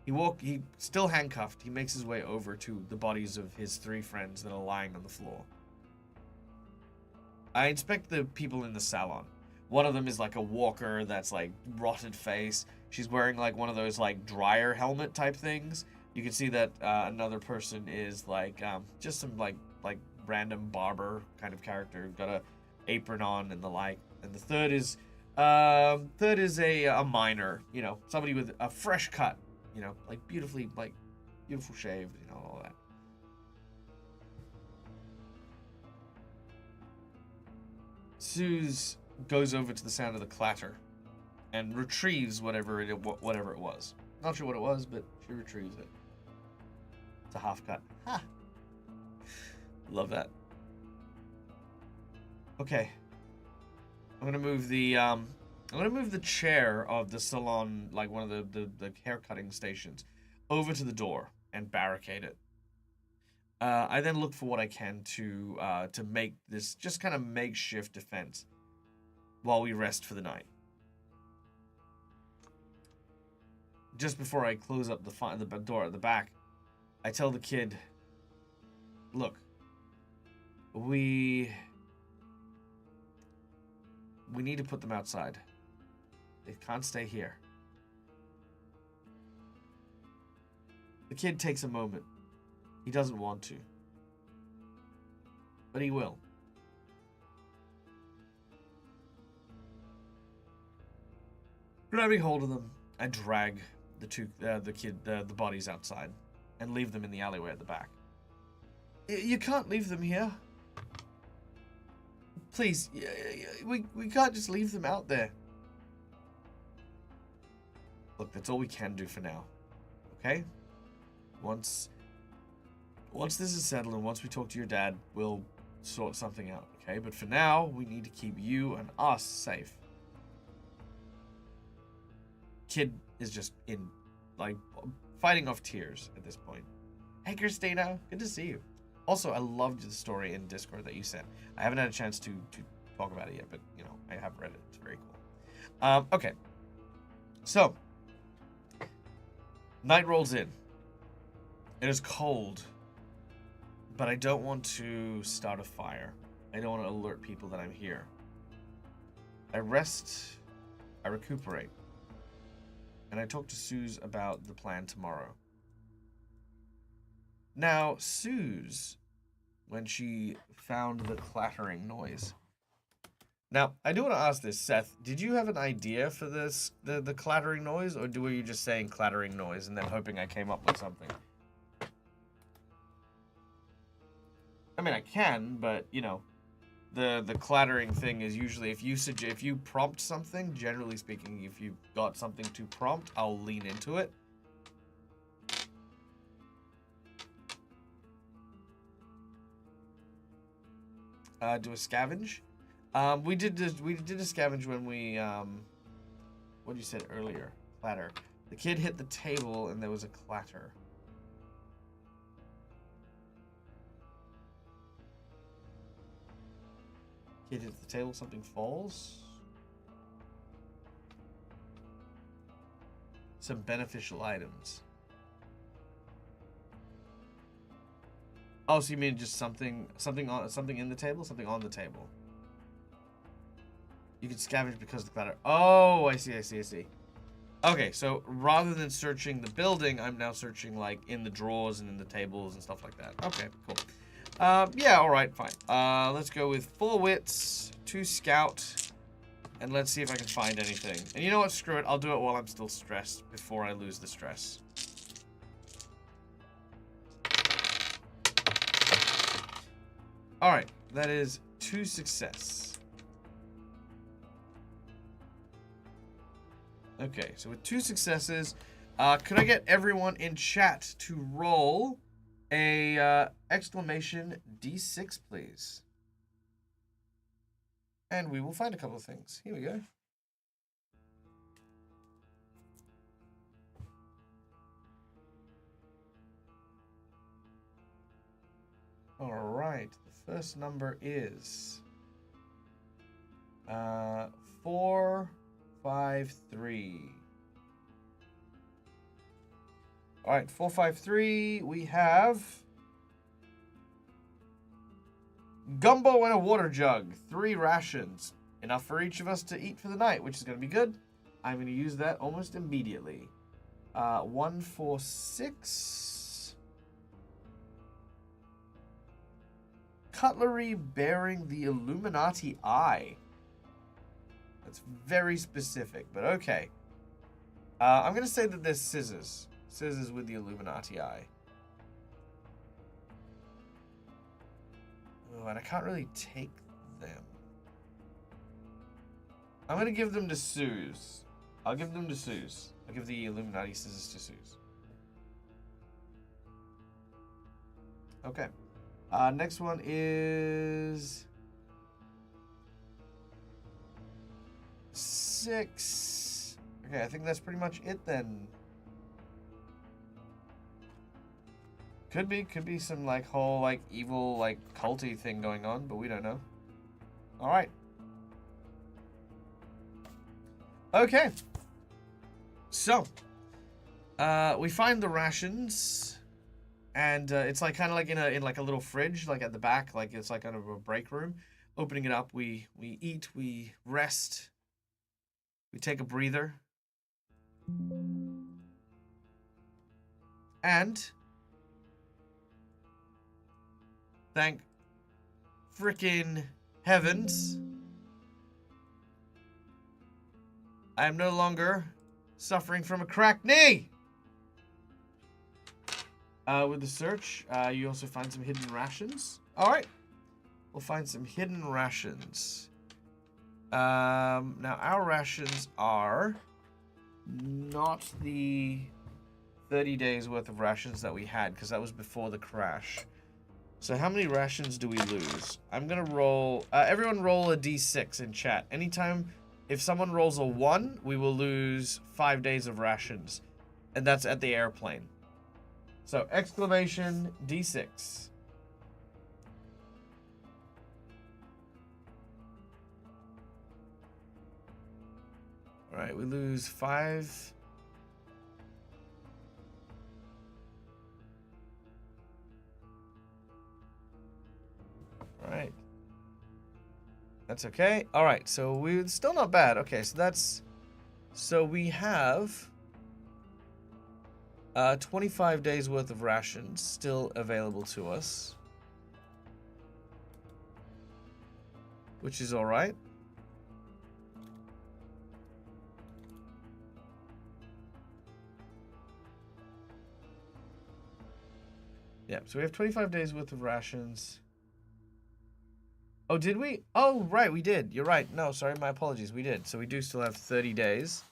He still handcuffed. He makes his way over to the bodies of his 3 friends that are lying on the floor. I inspect the people in the salon. One of them is like a walker that's like rotted face. She's wearing like one of those like dryer helmet type things. You can see that another person is like just some like random barber kind of character, got a apron on and the like. And the third is a miner, you know, somebody with a fresh cut, you know, like beautiful shaved, you know, all that. Suze goes over to the sound of the clatter and retrieves whatever it was. Not sure what it was, but she retrieves it. It's a half cut. Ha! Love that. Okay. I'm gonna move the chair of the salon, like one of the hair cutting stations, over to the door and barricade it. I then look for what I can to make this just kind of makeshift defense while we rest for the night. Just before I close up the door at the back, I tell the kid, look, we need to put them outside. They can't stay here. The kid takes a moment. He doesn't want to. But he will. Grabbing hold of them, I drag the bodies outside and leave them in the alleyway at the back. You can't leave them here. Please, we can't just leave them out there. Look, that's all we can do for now. Okay? Once this is settled and once we talk to your dad, we'll sort something out, okay? But for now, we need to keep you and us safe. Kid is just in, like, fighting off tears at this point. Hey, Christina, good to see you. Also, I loved the story in Discord that you sent. I haven't had a chance to talk about it yet, but, you know, I have read it. It's very cool. Okay. So, night rolls in. It is cold, but I don't want to start a fire. I don't want to alert people that I'm here. I rest, I recuperate, and I talk to Suze about the plan tomorrow. Now, Suze, when she found the clattering noise. Now, I do want to ask this, Seth, did you have an idea for this, the clattering noise, or were you just saying clattering noise and then hoping I came up with something? I mean, I can, but, you know, the clattering thing is usually if you prompt something, generally speaking, if you've got something to prompt, I'll lean into it. Do a scavenge. We did a scavenge when we what you said earlier, clatter. The kid hit the table and there was a clatter. Kid hits the table, something falls. Some beneficial items. Oh, so you mean just something in the table, something on the table? You can scavenge because of the clatter. Oh, I see. Okay, so rather than searching the building, I'm now searching like in the drawers and in the tables and stuff like that. Okay, cool. Yeah, all right, fine. Let's go with 4 wits, 2 scout, and let's see if I can find anything. And you know what? Screw it. I'll do it while I'm still stressed before I lose the stress. All right, that is 2 success. Okay, so with 2 successes, could I get everyone in chat to roll a exclamation D6, please? And we will find a couple of things. Here we go. All right, the first number is 4, 5, 3. All right, 4, 5, 3. We have gumbo and a water jug, 3 rations, enough for each of us to eat for the night, which is going to be good. I'm going to use that almost immediately. 1, 4, 6. Cutlery bearing the Illuminati eye. That's very specific, but okay. I'm going to say that there's scissors. Scissors with the Illuminati eye. Oh, and I can't really take them. I'm going to give them to Suze. I'll give them to Suze. I'll give the Illuminati scissors to Suze. Okay. Next one is 6. Okay, I think that's pretty much it then. Could be some like whole like evil like culty thing going on, but we don't know. All right. Okay. So, we find the rations. And it's like kind of like in like a little fridge, like at the back, like it's like kind of a break room. Opening it up, we eat, we rest, we take a breather, And thank frickin' heavens, I am no longer suffering from a cracked knee. With the search, you also find some hidden rations. All right, we'll find some hidden rations. Now our rations are not the 30 days worth of rations that we had, because that was before the crash. So how many rations do we lose? I'm gonna roll, everyone roll a d6 in chat. Anytime, if someone rolls a 1, we will lose 5 days of rations. And that's at the airplane. So, exclamation d6. Alright, we lose 5. Alright. That's okay. Alright, so we're still not bad. Okay, so that's... So we have 25 days worth of rations still available to us, which is alright. Yeah, so we have 25 days worth of rations. Oh, did we? Oh, right, we did. You're right. No, sorry, my apologies. We did. So we do still have 30 days.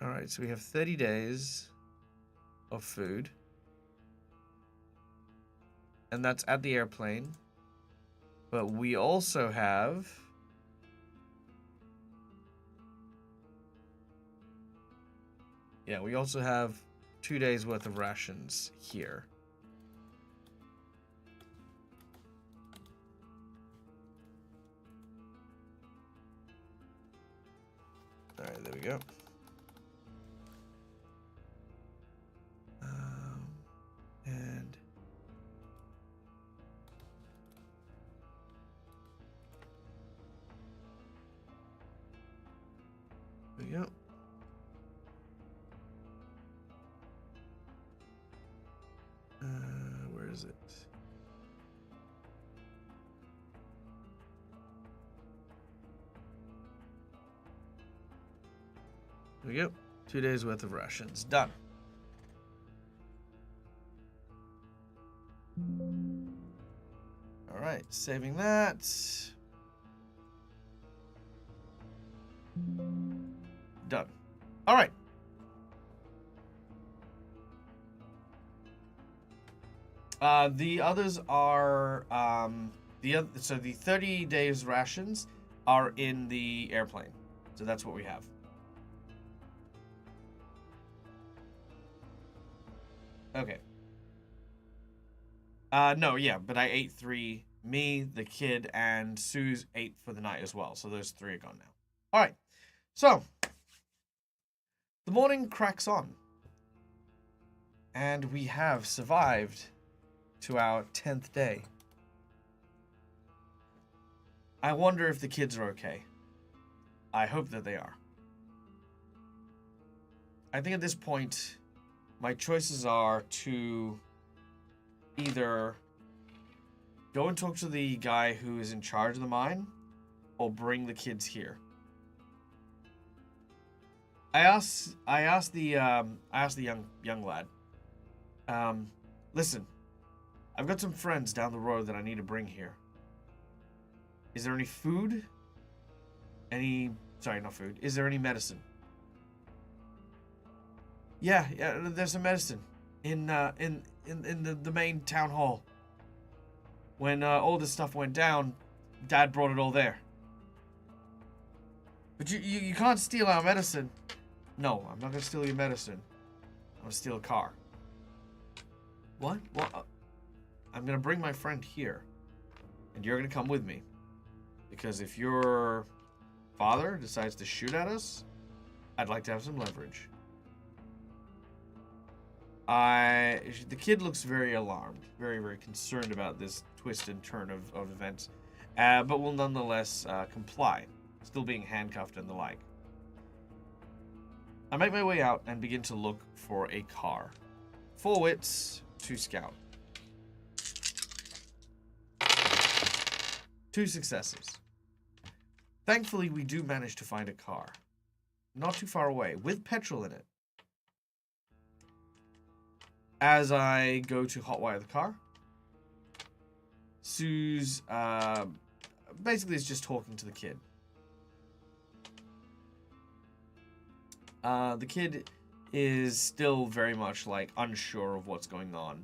All right, so we have 30 days of food. And that's at the airplane. But we also have... Yeah, we also have 2 days worth of rations here. All right, there we go. And there we go. Where is it? There we go. 2 days worth of rations. Done. All right, saving that. Done. All right. The others are so the 30 days rations are in the airplane. So that's what we have. Okay. No, yeah, but I ate 3. Me, the kid, and Suze ate for the night as well. So those 3 are gone now. All right. So the morning cracks on. And we have survived to our 10th day. I wonder if the kids are okay. I hope that they are. I think at this point, my choices are to either go and talk to the guy who is in charge of the mine, or bring the kids here. I asked the young lad. Listen, I've got some friends down the road that I need to bring here. Is there any food? Sorry, not food. Is there any medicine? Yeah, there's some medicine in the main town hall. When all this stuff went down, Dad brought it all there. But you can't steal our medicine. No, I'm not gonna steal your medicine. I'm gonna steal a car. What? What? I'm gonna bring my friend here, and you're gonna come with me. Because if your father decides to shoot at us, I'd like to have some leverage. The kid looks very alarmed, very, very concerned about this twist and turn of events, but will nonetheless comply, still being handcuffed and the like. I make my way out and begin to look for a car. 4 wits, 2 scout. 2 successes. Thankfully, we do manage to find a car. Not too far away, with petrol in it. As I go to hotwire the car, Suze basically is just talking to the kid. The kid is still very much like unsure of what's going on.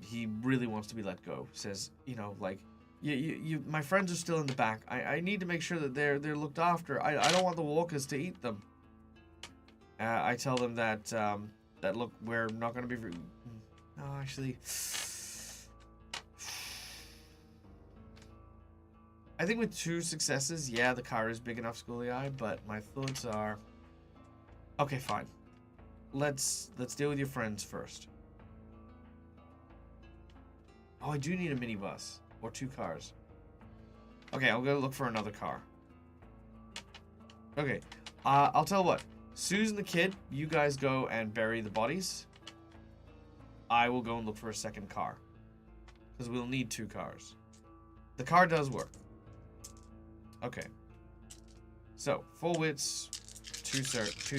He really wants to be let go. Says, you know, like, my friends are still in the back. I need to make sure that they're looked after. I don't want the walkers to eat them. I tell them that that look, we're not going to be. No, actually, I think with 2 successes, yeah, the car is big enough, Schooly Eye. But my thoughts are, okay, fine. Let's deal with your friends first. Oh, I do need a minibus. Or 2 cars. Okay, I'll go look for another car. Okay, I'll tell what. Suze and the kid, you guys go and bury the bodies. I will go and look for a second car. Because we'll need 2 cars. The car does work. Okay. So, 4 wits, 2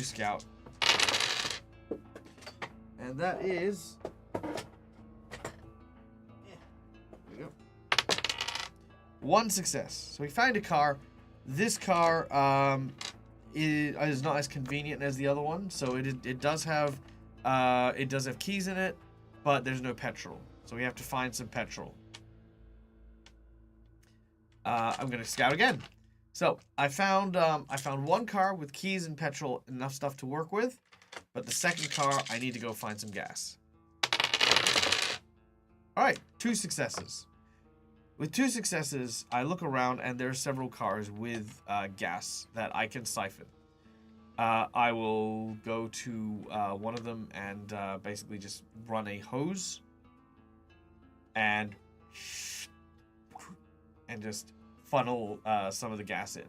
scout. And that is... 1 success. So we find a car. This car is not as convenient as the other one. So it does have keys in it, but there's no petrol. So we have to find some petrol. I'm gonna scout again. So I found 1 car with keys and petrol, enough stuff to work with. But the second car, I need to go find some gas. All right, 2 successes. With 2 successes, I look around and there are several cars with gas that I can siphon. I will go to one of them and basically just run a hose and just funnel some of the gas in.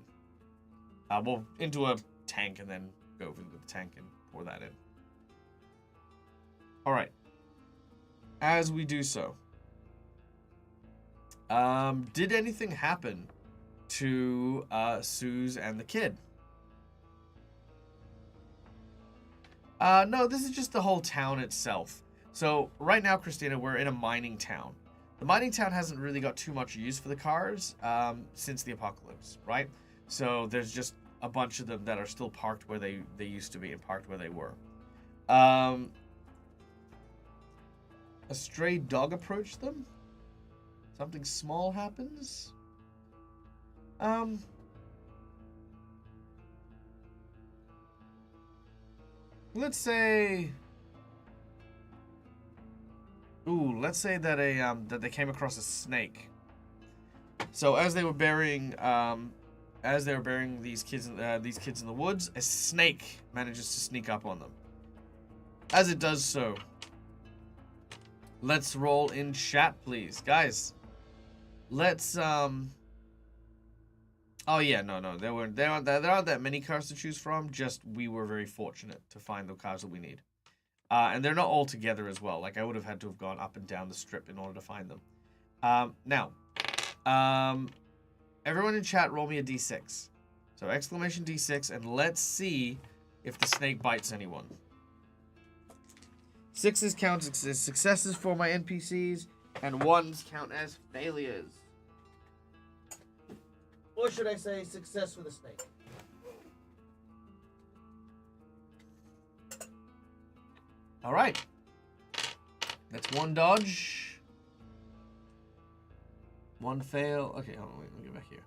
Well, into a tank and then go over to the tank and pour that in. All right. As we do so, did anything happen to Suze and the kid? No, this is just the whole town itself. So right now, Christina, we're in a mining town. The mining town hasn't really got too much use for the cars since the apocalypse, right? So there's just a bunch of them that are still parked where they used to be and parked where they were. A stray dog approached them. Something small happens. Let's say. Let's say that that they came across a snake. So as they were burying these kids in the woods, a snake manages to sneak up on them. As it does so, let's roll in chat, please, guys. Let's oh yeah, no, there aren't that many cars to choose from. Just we were very fortunate to find the cars that we need, and they're not all together as well. Like I would have had to have gone up and down the strip in order to find them. Now, everyone in chat, roll me a d6. So exclamation d6, and let's see if the snake bites anyone. 6s count as successes for my NPCs, and 1s count as failures. Or should I say success for the snake? All right. That's 1 dodge. 1 fail. Okay, hold on, wait, let me get back here.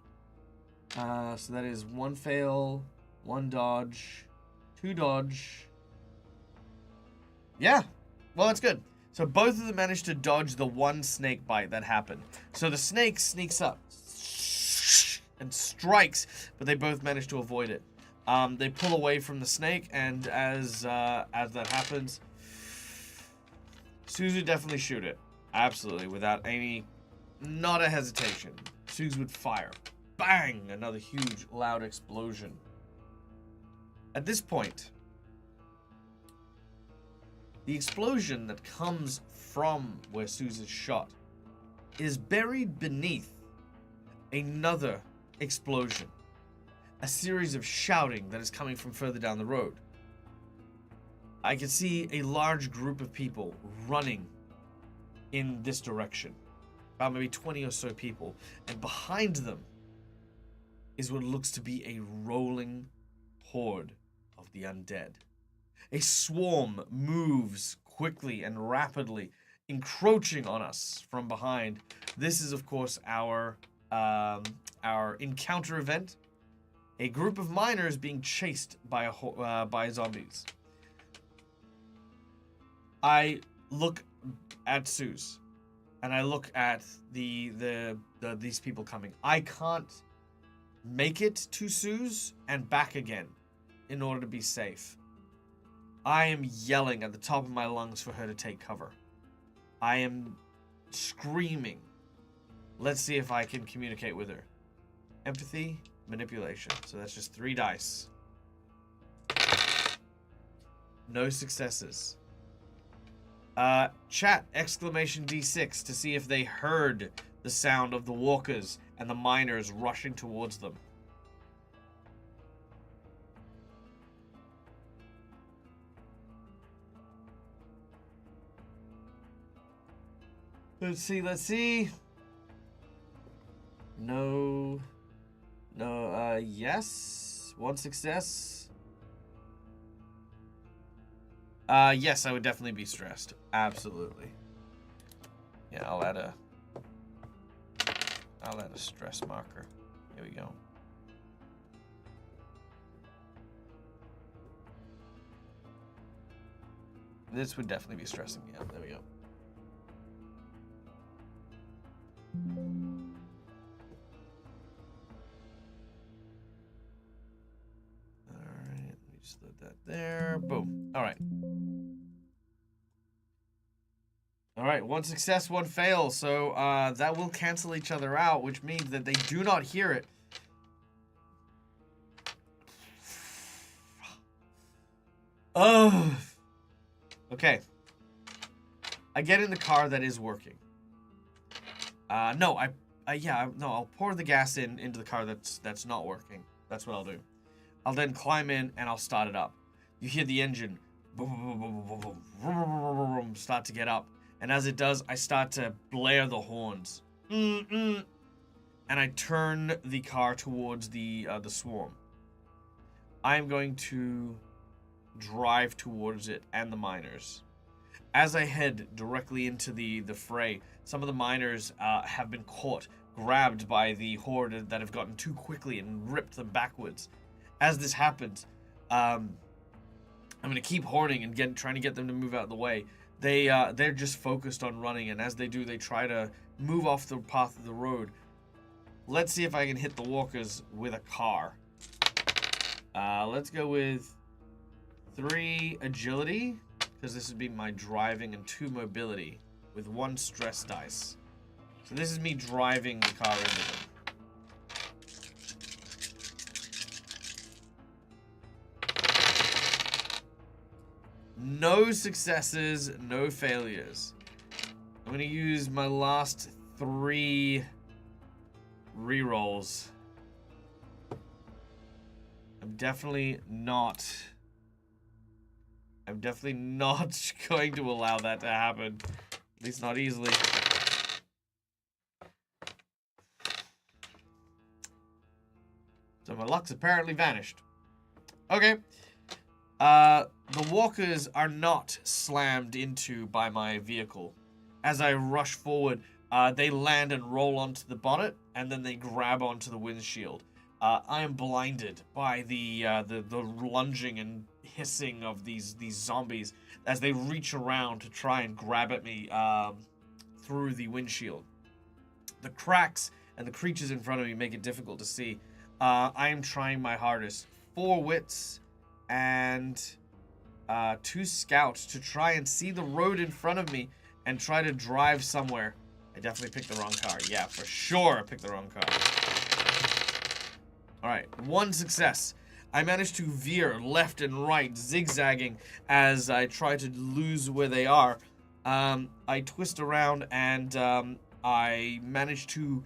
So that is 1 fail, 1 dodge, 2 dodge. Yeah. Well, that's good. So both of them managed to dodge the 1 snake bite that happened. So the snake sneaks up and strikes, but they both managed to avoid it. They pull away from the snake, and as that happens, Suze would definitely shoot it. Absolutely, without not a hesitation. Suze would fire. Bang! Another huge, loud explosion. At this point, the explosion that comes from where Suze is shot is buried beneath another explosion. A series of shouting that is coming from further down the road. I can see a large group of people running in this direction. About maybe 20 or so people. And behind them is what looks to be a rolling horde of the undead. A swarm moves quickly and rapidly, encroaching on us from behind. This is, of course, our encounter event. A group of miners being chased by zombies. I look at Suze, and I look at these people coming. I can't make it to Suze and back again in order to be safe. I am yelling at the top of my lungs for her to take cover. I am screaming. Let's see if I can communicate with her. Empathy, manipulation. So that's just 3 dice. No successes. Chat, exclamation D6 to see if they heard the sound of the walkers and the miners rushing towards them. Let's see. No, yes. 1 success. Yes, I would definitely be stressed. Absolutely. Yeah, I'll add a stress marker. Here we go. This would definitely be stressing me out. There we go. Alright, let me just load that there. Boom. Alright. Alright, 1 success, 1 fail. So that will cancel each other out, which means that they do not hear it. Oh. Okay. I get in the car that is working. No, I'll pour the gas into the car that's not working. That's what I'll do. I'll then climb in and I'll start it up. You hear the engine boom, boom, boom, boom, boom, boom, boom, start to get up, and as it does, I start to blare the horns, and I turn the car towards the swarm. I am going to drive towards it and the miners. As I head directly into the fray, some of the miners have been caught, grabbed by the horde that have gotten too quickly and ripped them backwards. As this happens, I'm going to keep horning and trying to get them to move out of the way. They're just focused on running, and as they do, they try to move off the path of the road. Let's see if I can hit the walkers with a car. Let's go with 3 agility, because this would be my driving, and 2 mobility with 1 stress dice. So this is me driving the car into them. No successes, no failures. I'm going to use my last 3 rerolls. I'm definitely not going to allow that to happen. At least not easily. So my luck's apparently vanished. Okay. The walkers are not slammed into by my vehicle. As I rush forward, they land and roll onto the bonnet, and then they grab onto the windshield. I am blinded by the lunging and hissing of these zombies as they reach around to try and grab at me through the windshield. The cracks and the creatures in front of me make it difficult to see. I am trying my hardest. 4 wits and 2 scouts to try and see the road in front of me and try to drive somewhere. I definitely picked the wrong car. Yeah, for sure I picked the wrong car. Alright, 1 success. I manage to veer left and right, zigzagging as I try to lose where they are. I twist around and I manage to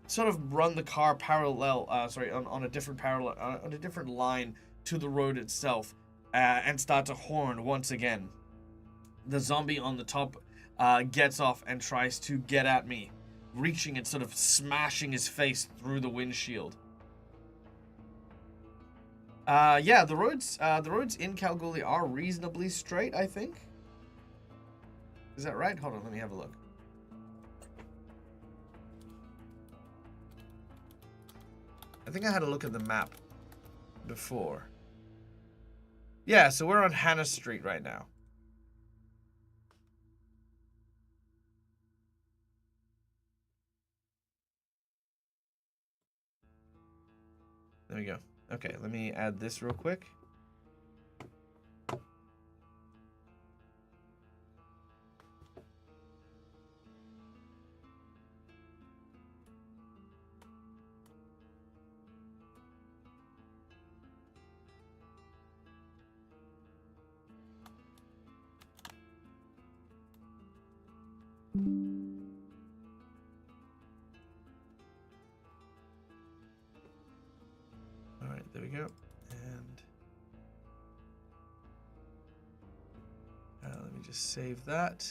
sort of run the car parallel, on a different line to the road itself, and start to horn once again. The zombie on the top gets off and tries to get at me, reaching and sort of smashing his face through the windshield. Yeah, the roads in Kalgoorlie are reasonably straight, I think. Is that right? Hold on, let me have a look. I think I had a look at the map before. Yeah, so we're on Hannah Street right now. There we go. Okay, let me add this real quick. All right, there we go. And let me just save that.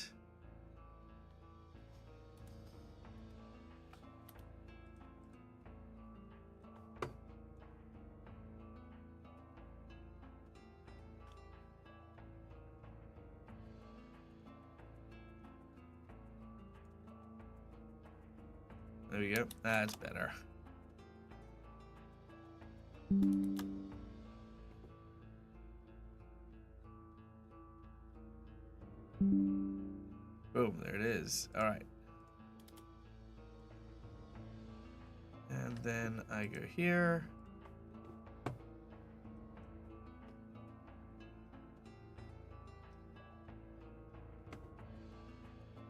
There we go. That's better. Boom, there it is. All right. And then I go here.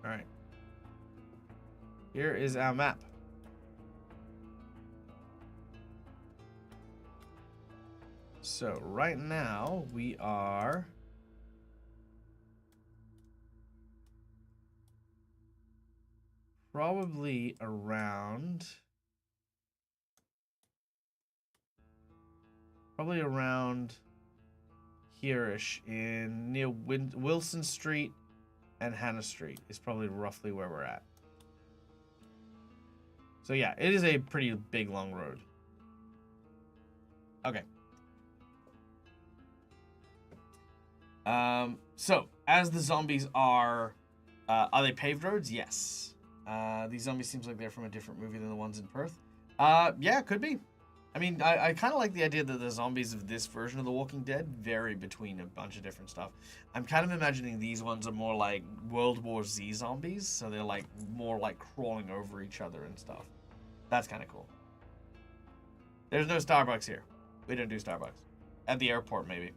All right. Here is our map. So right now we are probably around here-ish in near Wilson Street and Hannah Street is probably roughly where we're at. So yeah, it is a pretty big long road. Okay. So as the zombies are they paved roads? Yes. These zombies seems like they're from a different movie than the ones in Perth. Yeah, could be. I mean, I kind of like the idea that the zombies of this version of The Walking Dead vary between a bunch of different stuff. I'm kind of imagining these ones are more like World War Z zombies, so they're like more like crawling over each other and stuff. That's kind of cool. There's no Starbucks here. We don't do Starbucks. At the airport, maybe.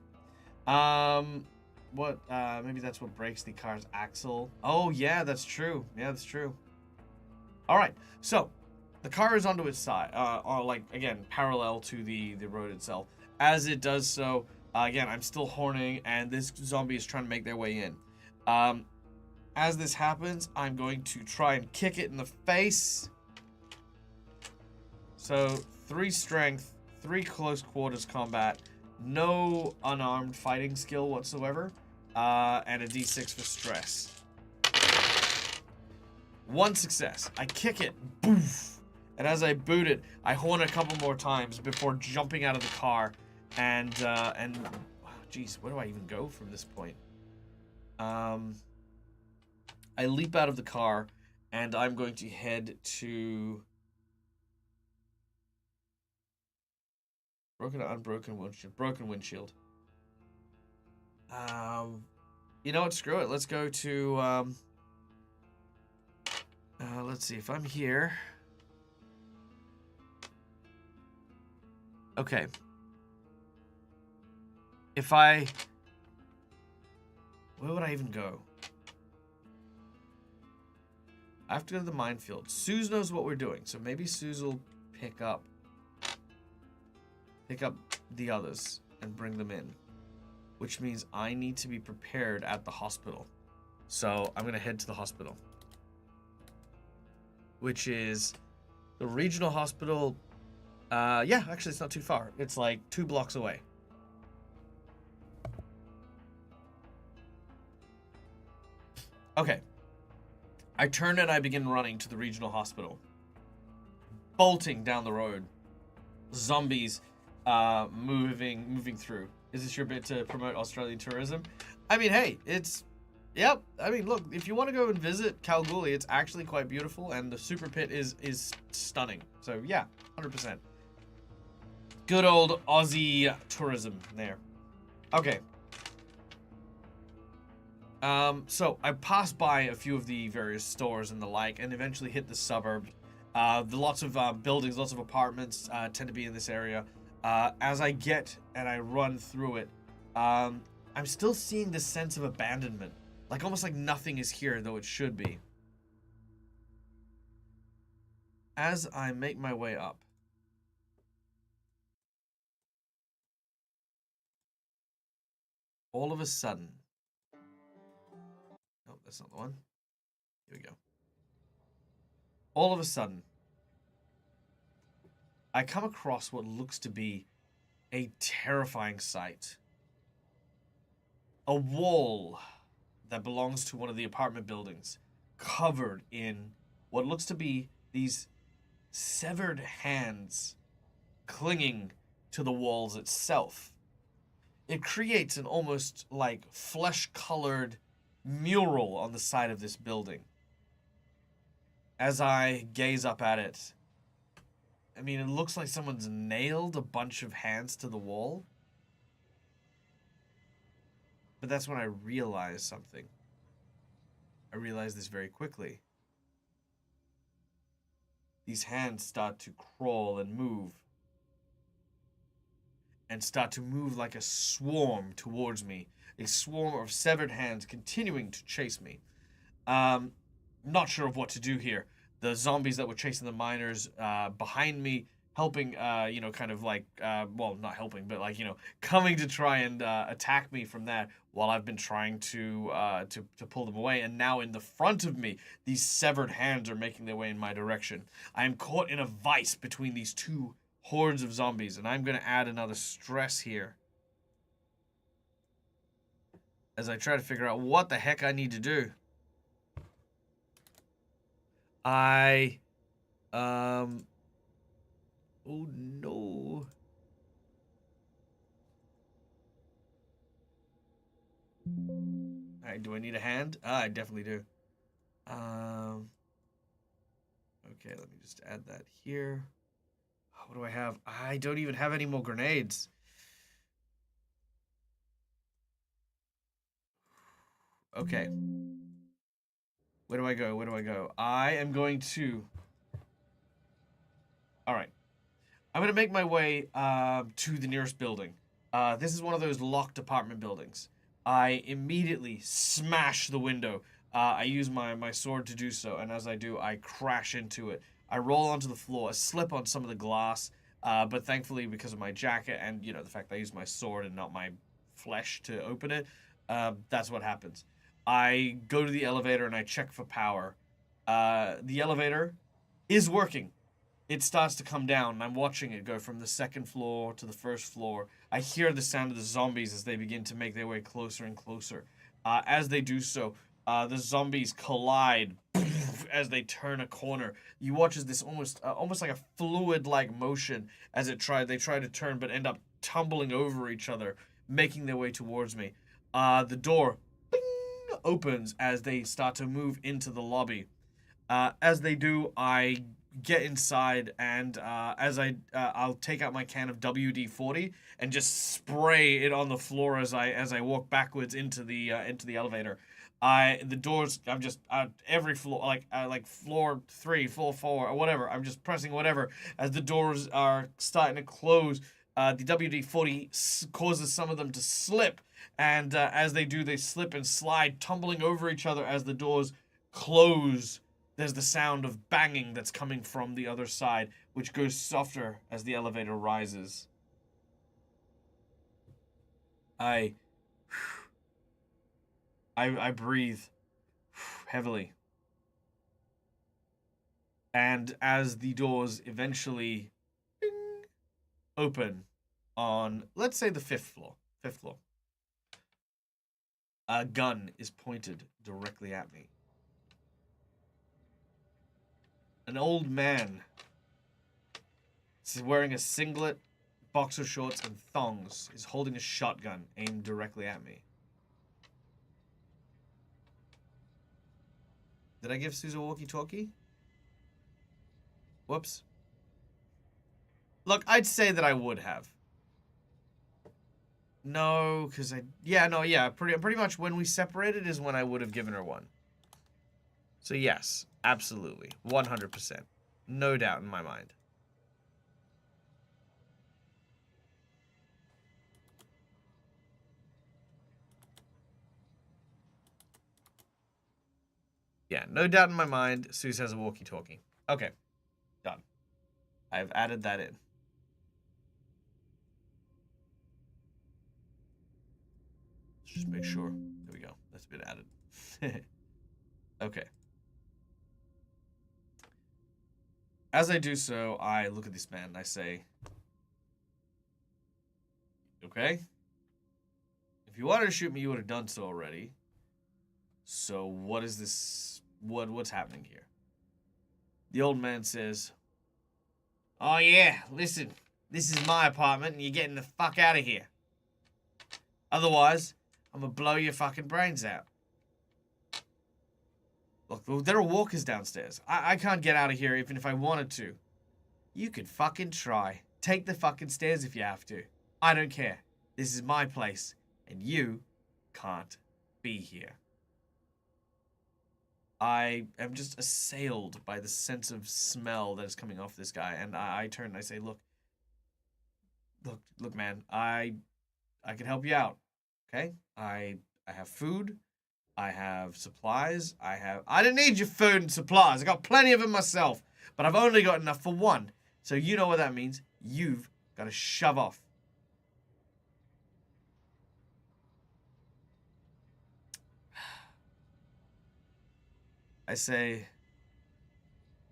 Maybe that's what breaks the car's axle. Oh, yeah, that's true. Yeah, that's true. All right, so the car is onto its side, like, again, parallel to the road itself. As it does so, again, I'm still horning, and this zombie is trying to make their way in. As this happens, I'm going to try and kick it in the face. So, 3 strength, 3 close quarters combat, no unarmed fighting skill whatsoever, and a d6 for stress. 1 success. I kick it, boof, and as I boot it, I horn a couple more times before jumping out of the car, and geez, where do I even go from this point? I leap out of the car, and I'm going to head to broken or unbroken windshield. Broken windshield. You know what? Screw it. Let's go to let's see if I'm here. Okay. Where would I even go? I have to go to the minefield. Suze knows what we're doing, so maybe Suze will pick up the others and bring them in, which means I need to be prepared at the hospital. So I'm gonna head to the hospital, which is the regional hospital. Yeah, actually it's not too far. It's like 2 blocks away. Okay. I turn and I begin running to the regional hospital. Bolting down the road. Zombies moving through. Is this your bit to promote Australian tourism? I mean, hey, it's... Yep. I mean, look, if you want to go and visit Kalgoorlie, it's actually quite beautiful, and the super pit is stunning. So, yeah, 100%. Good old Aussie tourism there. Okay. So I passed by a few of the various stores and the like, and eventually hit the suburb. The lots of buildings, lots of apartments tend to be in this area. As I get and I run through it, I'm still seeing this sense of abandonment. Like almost like nothing is here, though it should be. As I make my way up, all of a sudden... No, that's not the one. Here we go. All of a sudden, I come across what looks to be a terrifying sight. A wall that belongs to one of the apartment buildings, covered in what looks to be these severed hands clinging to the walls itself. It creates an almost like flesh-colored mural on the side of this building. As I gaze up at it, I mean, it looks like someone's nailed a bunch of hands to the wall. But that's when I realize something. I realize this very quickly. These hands start to crawl and move. And start to move like a swarm towards me. A swarm of severed hands continuing to chase me. Not sure of what to do here. The zombies that were chasing the miners behind me, helping, you know, kind of like, well, not helping, but like, you know, coming to try and attack me from that while I've been trying to pull them away. And now in the front of me, these severed hands are making their way in my direction. I am caught in a vice between these two hordes of zombies, and I'm going to add another stress here as I try to figure out what the heck I need to do. Oh no. Alright, do I need a hand? I definitely do. Okay, let me just add that here. What do I have? I don't even have any more grenades. Okay. Where do I go? Where do I go? I am going to... Alright. I'm going to make my way to the nearest building. This is one of those locked apartment buildings. I immediately smash the window. I use my sword to do so, and as I do, I crash into it. I roll onto the floor, I slip on some of the glass, but thankfully, because of my jacket and, you know, the fact that I use my sword and not my flesh to open it, that's what happens. I go to the elevator and I check for power. The elevator is working. It starts to come down, and I'm watching it go from the second floor to the first floor. I hear the sound of the zombies as they begin to make their way closer and closer. As they do so, the zombies collide as they turn a corner. You watch as this almost like a fluid-like motion as they try to turn, but end up tumbling over each other, making their way towards me. The door opens as they start to move into the lobby. As they do, I get inside, and I'll take out my can of WD-40 and just spray it on the floor as I walk backwards into the elevator. The doors, I'm just every floor, like floor 3, floor 4, or whatever. I'm just pressing whatever as the doors are starting to close. The WD-40 causes some of them to slip, and as they do, they slip and slide, tumbling over each other as the doors close. There's the sound of banging that's coming from the other side, which goes softer as the elevator rises. I breathe heavily. And as the doors eventually ding, open on, let's say, the fifth floor, a gun is pointed directly at me. An old man wearing a singlet, boxer shorts, and thongs is holding a shotgun aimed directly at me. Did I give Susan a walkie-talkie? Whoops. Look, I'd say that I would have. No, because pretty much when we separated is when I would have given her one. So yes, absolutely, 100%. No doubt in my mind. Yeah, no doubt in my mind, Suze has a walkie-talkie. Okay, done. I've added that in. Let's just make sure. There we go. That's been added. Okay. As I do so, I look at this man and I say, okay? If you wanted to shoot me, you would have done so already. So what is this? What's happening here? The old man says, oh yeah, listen, this is my apartment and you're getting the fuck out of here. Otherwise, I'm gonna blow your fucking brains out. Look, there are walkers downstairs. I can't get out of here even if I wanted to. You could fucking try. Take the fucking stairs if you have to. I don't care. This is my place, and you can't be here. I am just assailed by the sense of smell that is coming off this guy, and I turn and I say, look, man, I can help you out, okay? I have food. I have supplies. I didn't need your food and supplies. I got plenty of them myself, but I've only got enough for one. So you know what that means. You've got to shove off. I say,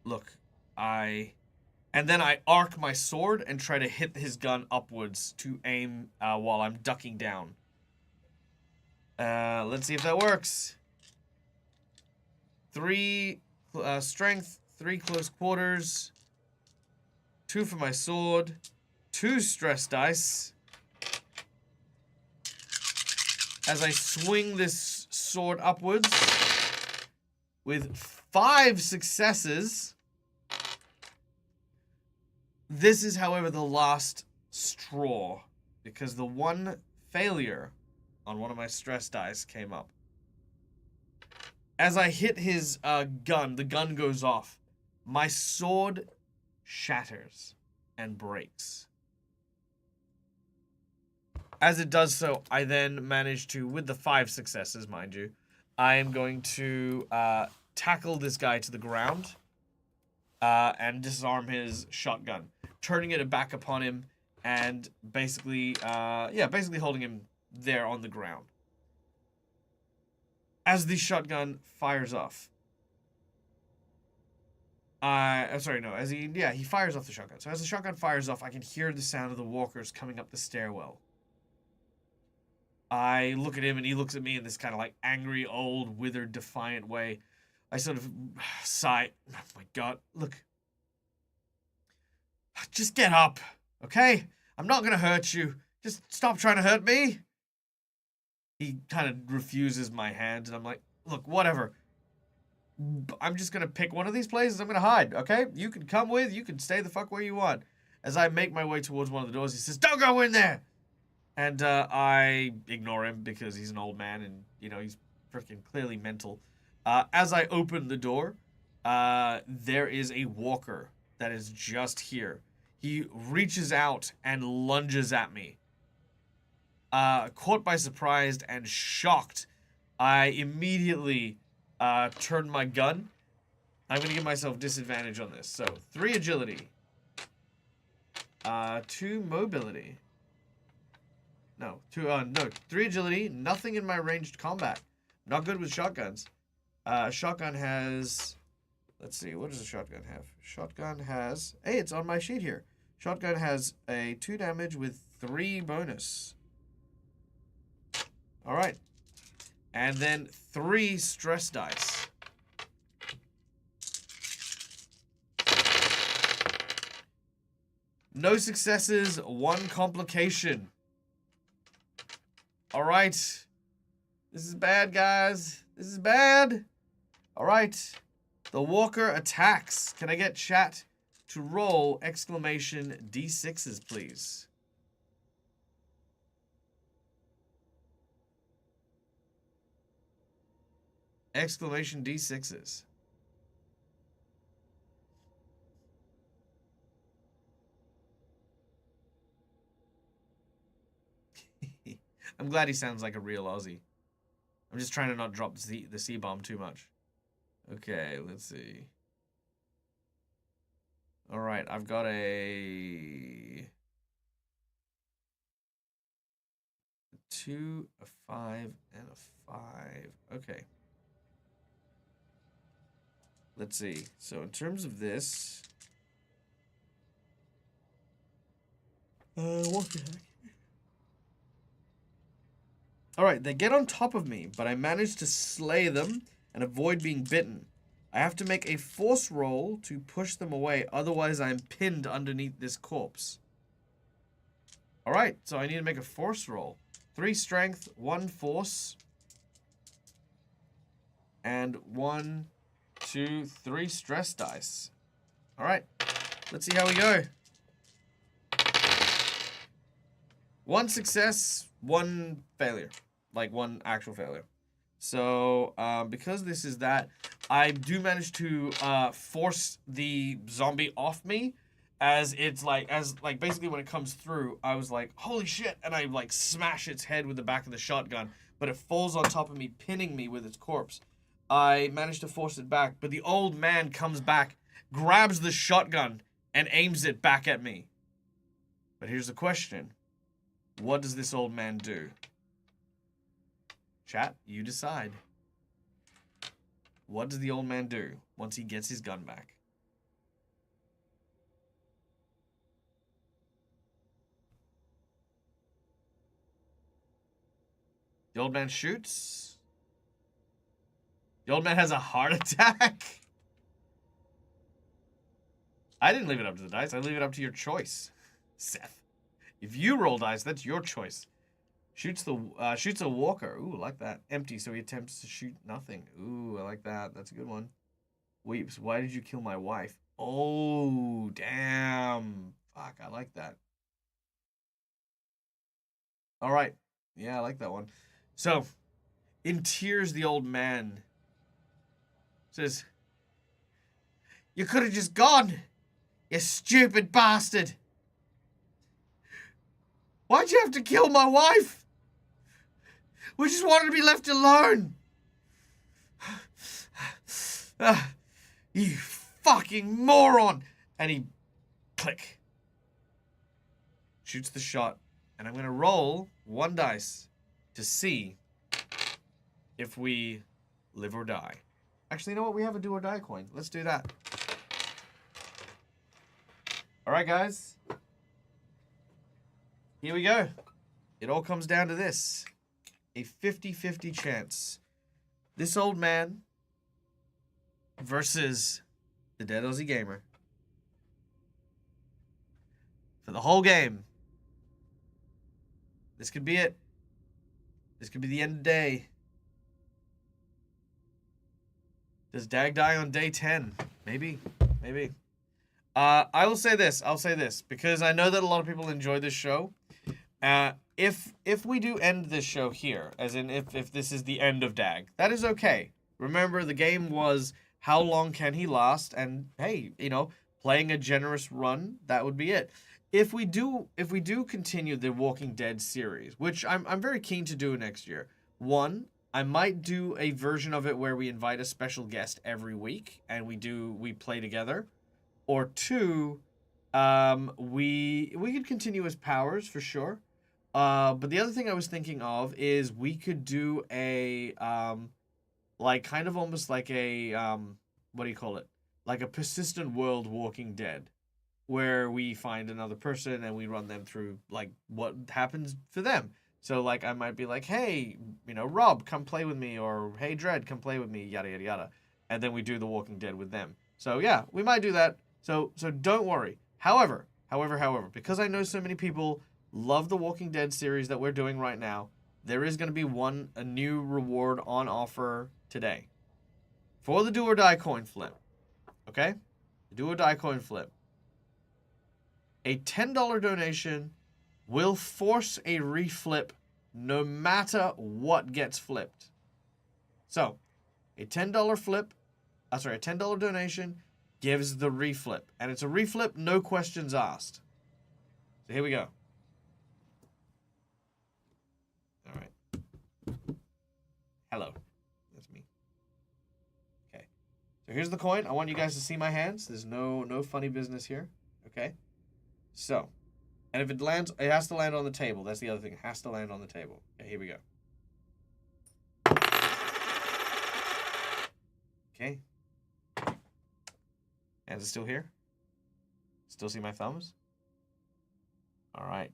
look, and then I arc my sword and try to hit his gun upwards to aim while I'm ducking down. Let's see if that works. 3 strength, 3 close quarters, 2 for my sword, 2 stress dice. As I swing this sword upwards with 5 successes. This is, however, the last straw, because the one failure on one of my stress dice came up. As I hit his gun, the gun goes off. My sword shatters and breaks. As it does so, I then manage to, with the 5 successes, mind you, I am going to tackle this guy to the ground and disarm his shotgun, turning it back upon him and basically holding him there on the ground. As the shotgun fires off, he fires off the shotgun. So as the shotgun fires off, I can hear the sound of the walkers coming up the stairwell. I look at him and he looks at me in this kind of like angry, old, withered, defiant way. I sort of sigh. Oh my God, look. Just get up, okay? I'm not gonna hurt you. Just stop trying to hurt me. He kind of refuses my hand, and I'm like, look, whatever. I'm just gonna pick one of these places. I'm gonna hide, okay? You can come with. You can stay the fuck where you want. As I make my way towards one of the doors, he says, don't go in there! And I ignore him because he's an old man and, you know, he's freaking clearly mental. As I open the door, there is a walker that is just here. He reaches out and lunges at me. Caught by surprise and shocked, I immediately turn my gun. I'm going to give myself disadvantage on this. So, 3 agility. 2 mobility. No. 3 agility. Nothing in my ranged combat. Not good with shotguns. Shotgun has... Let's see. What does a shotgun have? Shotgun has... Hey, it's on my sheet here. Shotgun has a 2 damage with 3 bonus. Alright. And then 3 stress dice. No successes, 1 complication. Alright. This is bad, guys. This is bad. Alright. The walker attacks. Can I get chat to roll exclamation D6s, please? Exclamation D6s. I'm glad he sounds like a real Aussie. I'm just trying to not drop the C-bomb too much. Okay, let's see. Alright, I've got a 2, a 5, and a 5. Okay. Let's see. So in terms of this... what the heck? Alright, they get on top of me, but I managed to slay them and avoid being bitten. I have to make a force roll to push them away, otherwise I'm pinned underneath this corpse. Alright, so I need to make a force roll. 3 strength, 1 force, and 1, 2, 3 stress dice. Alright, let's see how we go. 1 success, 1 failure. Like 1 actual failure. So, because this is that, I do manage to force the zombie off me, as it's like, basically when it comes through, I was like, holy shit, and I like smash its head with the back of the shotgun, but it falls on top of me, pinning me with its corpse. I managed to force it back, but the old man comes back, grabs the shotgun, and aims it back at me. But here's the question. What does this old man do? Chat, you decide. What does the old man do once he gets his gun back? The old man shoots. The old man has a heart attack. I didn't leave it up to the dice. I leave it up to your choice, Seth. If you roll dice, that's your choice. Shoots a walker. Ooh, I like that. Empty, so he attempts to shoot nothing. Ooh, I like that. That's a good one. Weeps. Why did you kill my wife? Oh, damn. Fuck, I like that. All right. Yeah, I like that one. So, in tears, the old man says, "You could have just gone, you stupid bastard. Why'd you have to kill my wife? We just wanted to be left alone. You fucking moron." And he, click, shoots the shot. And I'm going to roll 1 dice to see if we live or die. Actually, you know what? We have a do or die coin. Let's do that. All right, guys. Here we go. It all comes down to this. A 50-50 chance. This old man versus the Dead Aussie Gamer. For the whole game. This could be it. This could be the end of the day. Does DAG die on day 10? Maybe. Maybe. I will say this. I'll say this. Because I know that a lot of people enjoy this show. If we do end this show here, as in if this is the end of DAG, that is okay. Remember, the game was how long can he last? And hey, you know, playing a generous run, that would be it. If we do continue the Walking Dead series, which I'm very keen to do next year. 1, I might do a version of it where we invite a special guest every week and we play together. Or 2, we could continue as Powers for sure. But the other thing I was thinking of is we could do a like kind of almost like a what do you call it? Like a persistent world Walking Dead, where we find another person and we run them through like what happens for them. So like I might be like, hey, Rob, come play with me, or hey, Dredd, come play with me, yada yada yada, and then we do the Walking Dead with them. So yeah, we might do that. So don't worry. However, because I know so many people love the Walking Dead series that we're doing right now, there is going to be a new reward on offer today for the do or die coin flip. Okay, the do or die coin flip. A $10 donation will force a reflip no matter what gets flipped. So, a $10 flip, a $10 donation gives the reflip. And it's a reflip, no questions asked. So here we go. All right. Hello. That's me. Okay. So here's the coin. I want you guys to see my hands. There's no funny business here. Okay. So, and if it lands, it has to land on the table. That's the other thing. It has to land on the table. Okay, here we go. Okay. Hands are still here. Still see my thumbs? All right.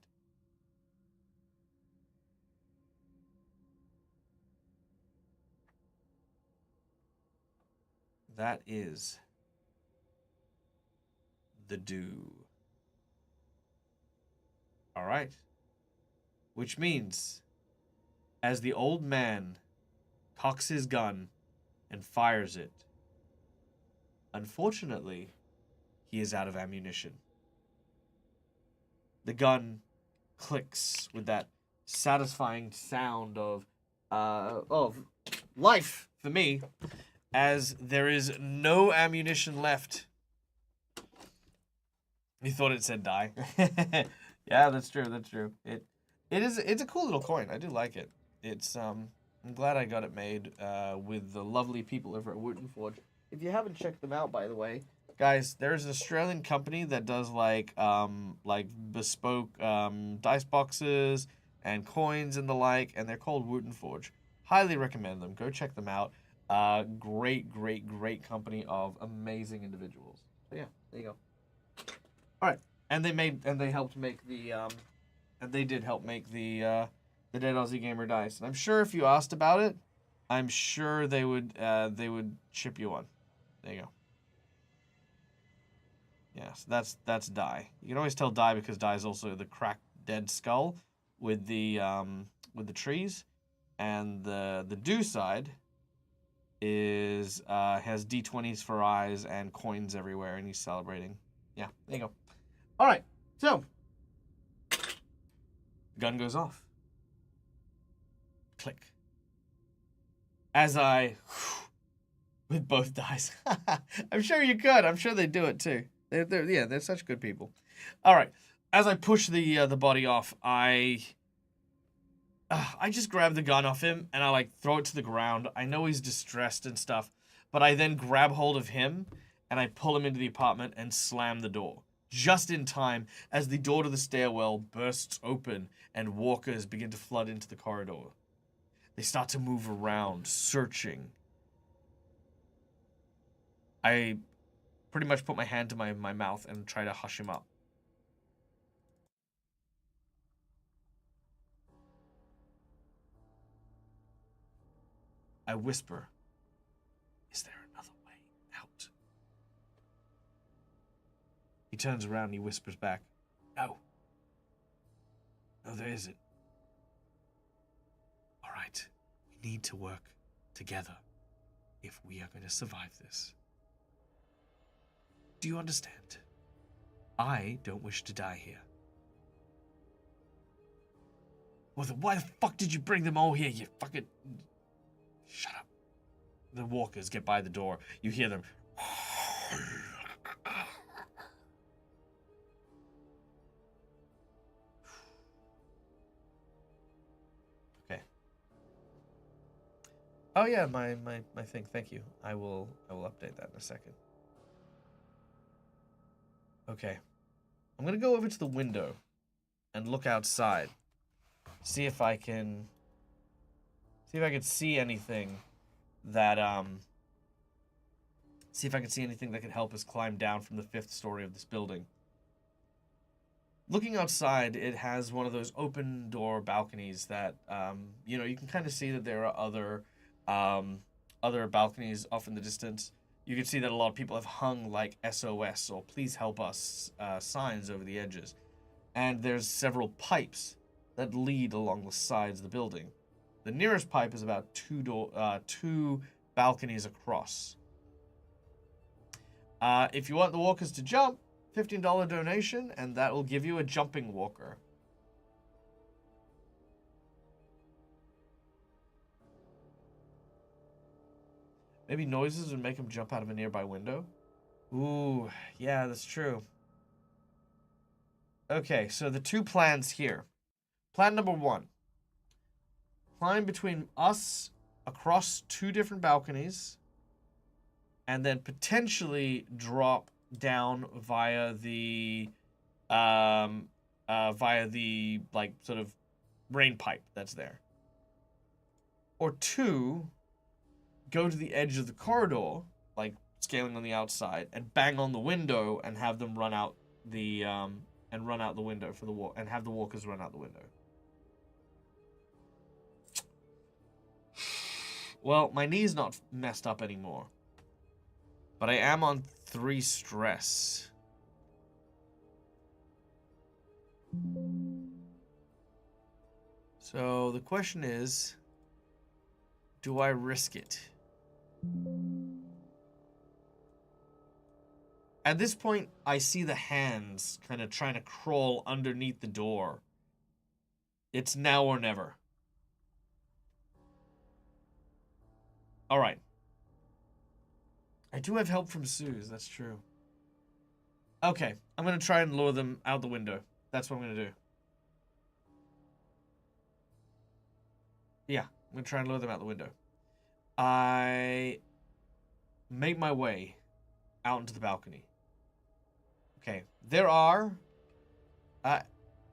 That is the do. All right. Which means, as the old man cocks his gun and fires it, unfortunately, he is out of ammunition. The gun clicks with that satisfying sound of life for me, as there is no ammunition left. You thought it said die. Yeah, that's true. That's true. It's a cool little coin. I do like it. It's I'm glad I got it made with the lovely people over at Wooten Forge. If you haven't checked them out, by the way, guys, there's an Australian company that does like bespoke dice boxes and coins and the like, and they're called Wooten Forge. Highly recommend them. Go check them out. Great company of amazing individuals. So yeah, there you go. All right. And they helped make the and they did help make the Dead Aussie Gamer dice. And I'm sure if you asked about it, I'm sure they would ship you one. There you go. Yes, that's die. You can always tell die because die is also the cracked dead skull with the trees, and the do side is has D20s for eyes and coins everywhere, and he's celebrating. Yeah, there you go. All right, so gun goes off. Click. As I with both dice. I'm sure you could. I'm sure they do it too. They're such good people. All right, as I push the body off, I just grab the gun off him and I like throw it to the ground. I know he's distressed and stuff, but I then grab hold of him and I pull him into the apartment and slam the door. Just in time as the door to the stairwell bursts open and walkers begin to flood into the corridor. They start to move around, searching. I pretty much put my hand to my mouth and try to hush him up. I whisper, "Is there another way out?" He turns around and he whispers back, "No. No, there isn't. All right, we need to work together if we are going to survive this. Do you understand? I don't wish to die here." "Well, then why the fuck did you bring them all here, you fucking..." "Shut up." The walkers get by the door. You hear them. Okay. Oh yeah, my thing. Thank you. I will update that in a second. Okay. I'm gonna go over to the window and look outside. see if I can see anything that can help us climb down from the 5th story of this building. Looking outside, it has one of those open door balconies that you know, you can kind of see that there are other balconies off in the distance. You can see that a lot of people have hung like SOS or please help us signs over the edges. And there's several pipes that lead along the sides of the building. The nearest pipe is about 2 balconies across. If you want the walkers to jump, $15 donation, and that will give you a jumping walker. Maybe noises would make him jump out of a nearby window. Ooh, yeah, that's true. Okay, so the 2 plans here. Plan number 1. Climb between us across 2 different balconies, and then potentially drop down via the like sort of rain pipe that's there. Or 2, go to the edge of the corridor, like scaling on the outside, and bang on the window and have them run out the window for the and have the walkers run out the window. Well, my knee's not messed up anymore. But I am on 3 stress. So the question is, do I risk it? At this point, I see the hands kind of trying to crawl underneath the door. It's now or never. All right. I do have help from Suze, that's true. Okay, I'm going to try and lure them out the window. That's what I'm going to do. Yeah, I'm going to try and lure them out the window. I make my way out into the balcony. Okay, there are...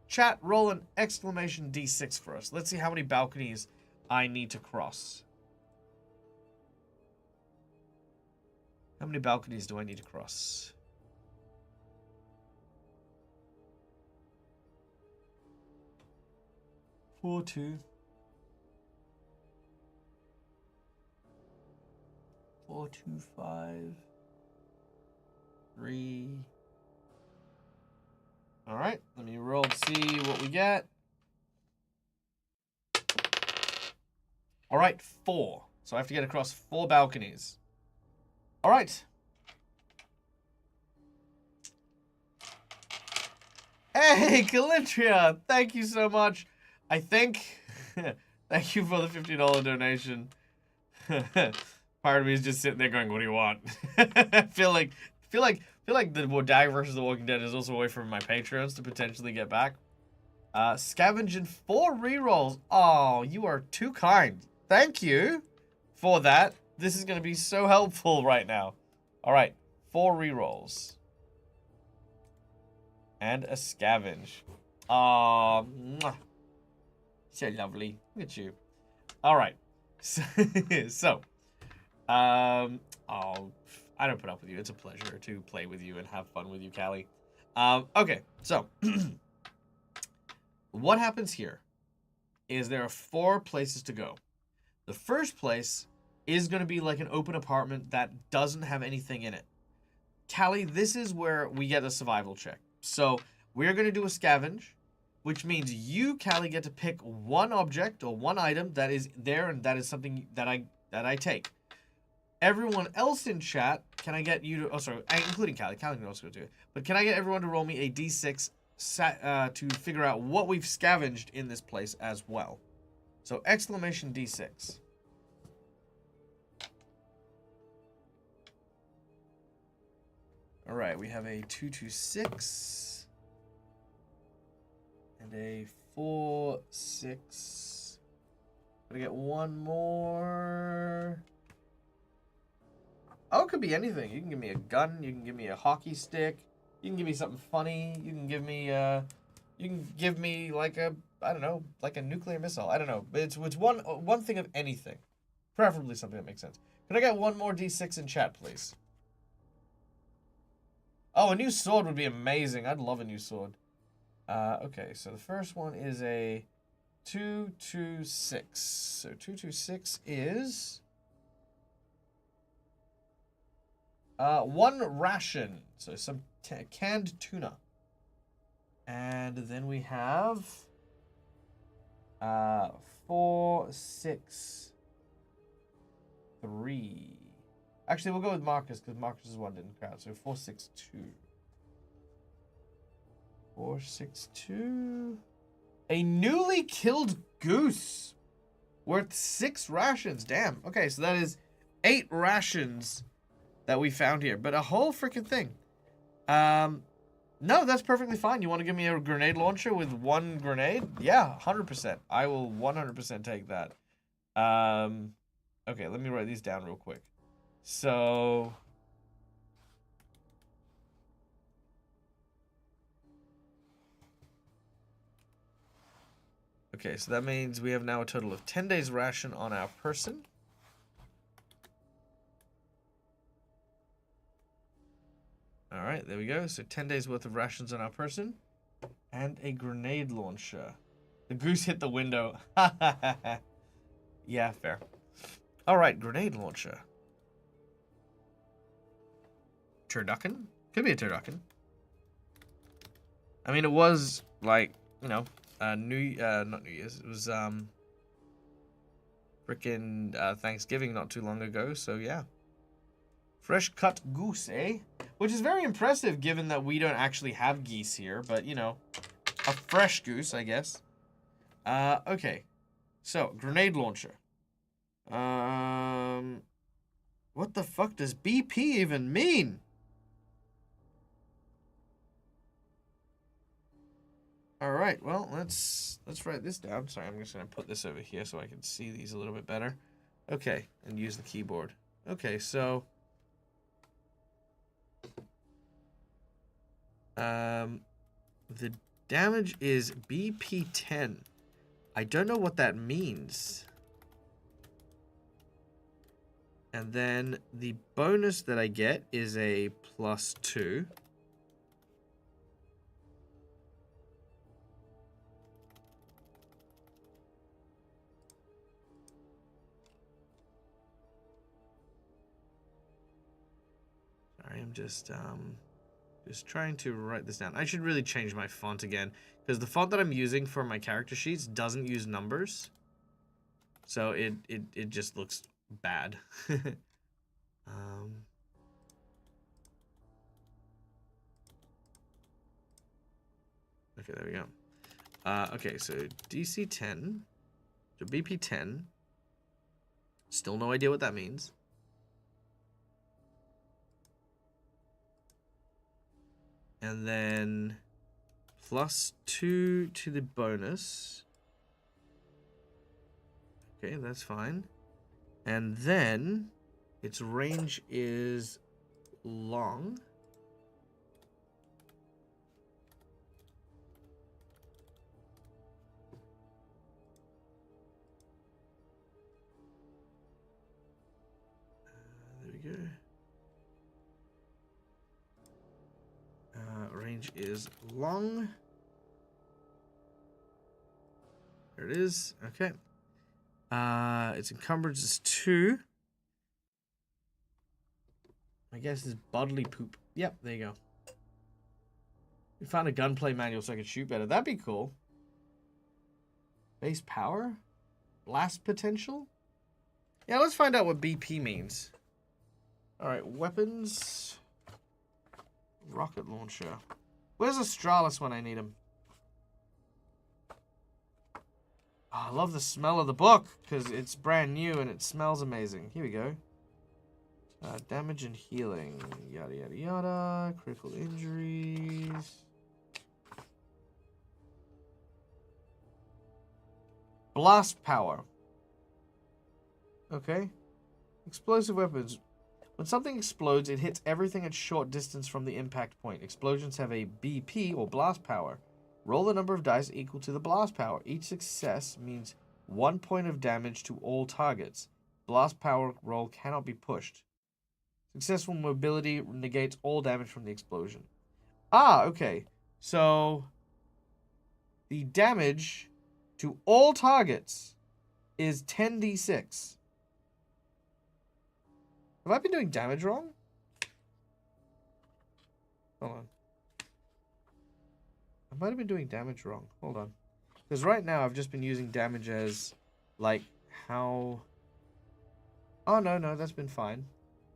chat, roll an exclamation D6 for us. Let's see how many balconies I need to cross. How many balconies do I need to cross? Four, 2. 4, 2, 5. 3. Alright, let me roll to see what we get. Alright, 4. So I have to get across 4 balconies. All right. Hey, Calintria, thank you so much. I think, thank you for the $50 donation. Part of me is just sitting there going, "What do you want?" I feel like the DAG versus The Walking Dead is also a way for my patrons to potentially get back. Scavenging 4 rerolls. Oh, you are too kind. Thank you for that. This is going to be so helpful right now. All right, 4 rerolls. And a scavenge. So lovely. Look at you. All right. So, I don't put up with you. It's a pleasure to play with you and have fun with you, Callie. Okay, so what happens here is there are 4 places to go. The first place is going to be like an open apartment that doesn't have anything in it. Callie, this is where we get a survival check. So we're going to do a scavenge, which means you, Callie, get to pick 1 object or 1 item that is there, and that is something that I take. Everyone else in chat, can I get you to... Oh, sorry, including Callie. Callie can also do it. But can I get everyone to roll me a d6 to figure out what we've scavenged in this place as well? So exclamation d6. All right, we have a 226 and a 4-6. Gonna get 1 more. Oh, it could be anything. You can give me a gun. You can give me a hockey stick. You can give me something funny. You can give me like a I don't know, like a nuclear missile. I don't know. It's one thing of anything. Preferably something that makes sense. Can I get one more D6 in chat, please? Oh, a new sword would be amazing. I'd love a new sword. Okay, so the first one is a 226. So 226 is... one ration. So some canned tuna. And then we have... 4, 6, 3. Actually, we'll go with Marcus, because Marcus's one didn't count. So 4, 6, 2. 4, 6, 2. A newly killed goose. Worth 6 rations. Damn. Okay, so that is 8 rations that we found here. But a whole freaking thing. No, that's perfectly fine. You want to give me a grenade launcher with 1 grenade? Yeah, 100%. I will 100% take that. Okay, let me write these down real quick. So... Okay, so that means we have now a total of 10 days ration on our person. Alright, there we go. So 10 days worth of rations on our person. And a grenade launcher. The goose hit the window. Yeah, fair. Alright, grenade launcher. Turducken? Could be a turducken. I mean, it was, like, you know, not New Year's. It was, frickin' Thanksgiving not too long ago, so yeah. Fresh cut goose, eh? Which is very impressive given that we don't actually have geese here, but, you know, a fresh goose, I guess. Okay. So, grenade launcher. What the fuck does BP even mean? Alright, well, let's write this down. Sorry, I'm just going to put this over here so I can see these a little bit better. Okay, and use the keyboard. Okay, so... the damage is BP10. I don't know what that means. And then the bonus that I get is a +2. Sorry, I'm just trying to write this down. I should really change my font again, because the font that I'm using for my character sheets doesn't use numbers. So it just looks bad. Okay, there we go. Okay, so DC10 to BP10. Still no idea what that means. And then +2 to the bonus. Okay, that's fine. And then its range is long. There we go. Range is long. There it is. Okay. Its encumbrance is 2. I guess it's bodily poop. Yep, there you go. We found a gunplay manual so I could shoot better. That'd be cool. Base power? Blast potential? Yeah, let's find out what BP means. Alright, weapons. Rocket launcher. Where's Astralis when I need him? Oh, I love the smell of the book because it's brand new and it smells amazing. Here we go. Damage and healing. Yada, yada, yada. Critical injuries. Blast power. Okay. Explosive weapons. When something explodes, it hits everything at short distance from the impact point. Explosions have a BP, or blast power. Roll the number of dice equal to the blast power. Each success means 1 point of damage to all targets. Blast power roll cannot be pushed. Successful mobility negates all damage from the explosion. Ah, okay. So the damage to all targets is 10d6. Have I been doing damage wrong? Hold on. I might have been doing damage wrong. Hold on. Because right now I've just been using damage as, like, how... Oh, no, that's been fine.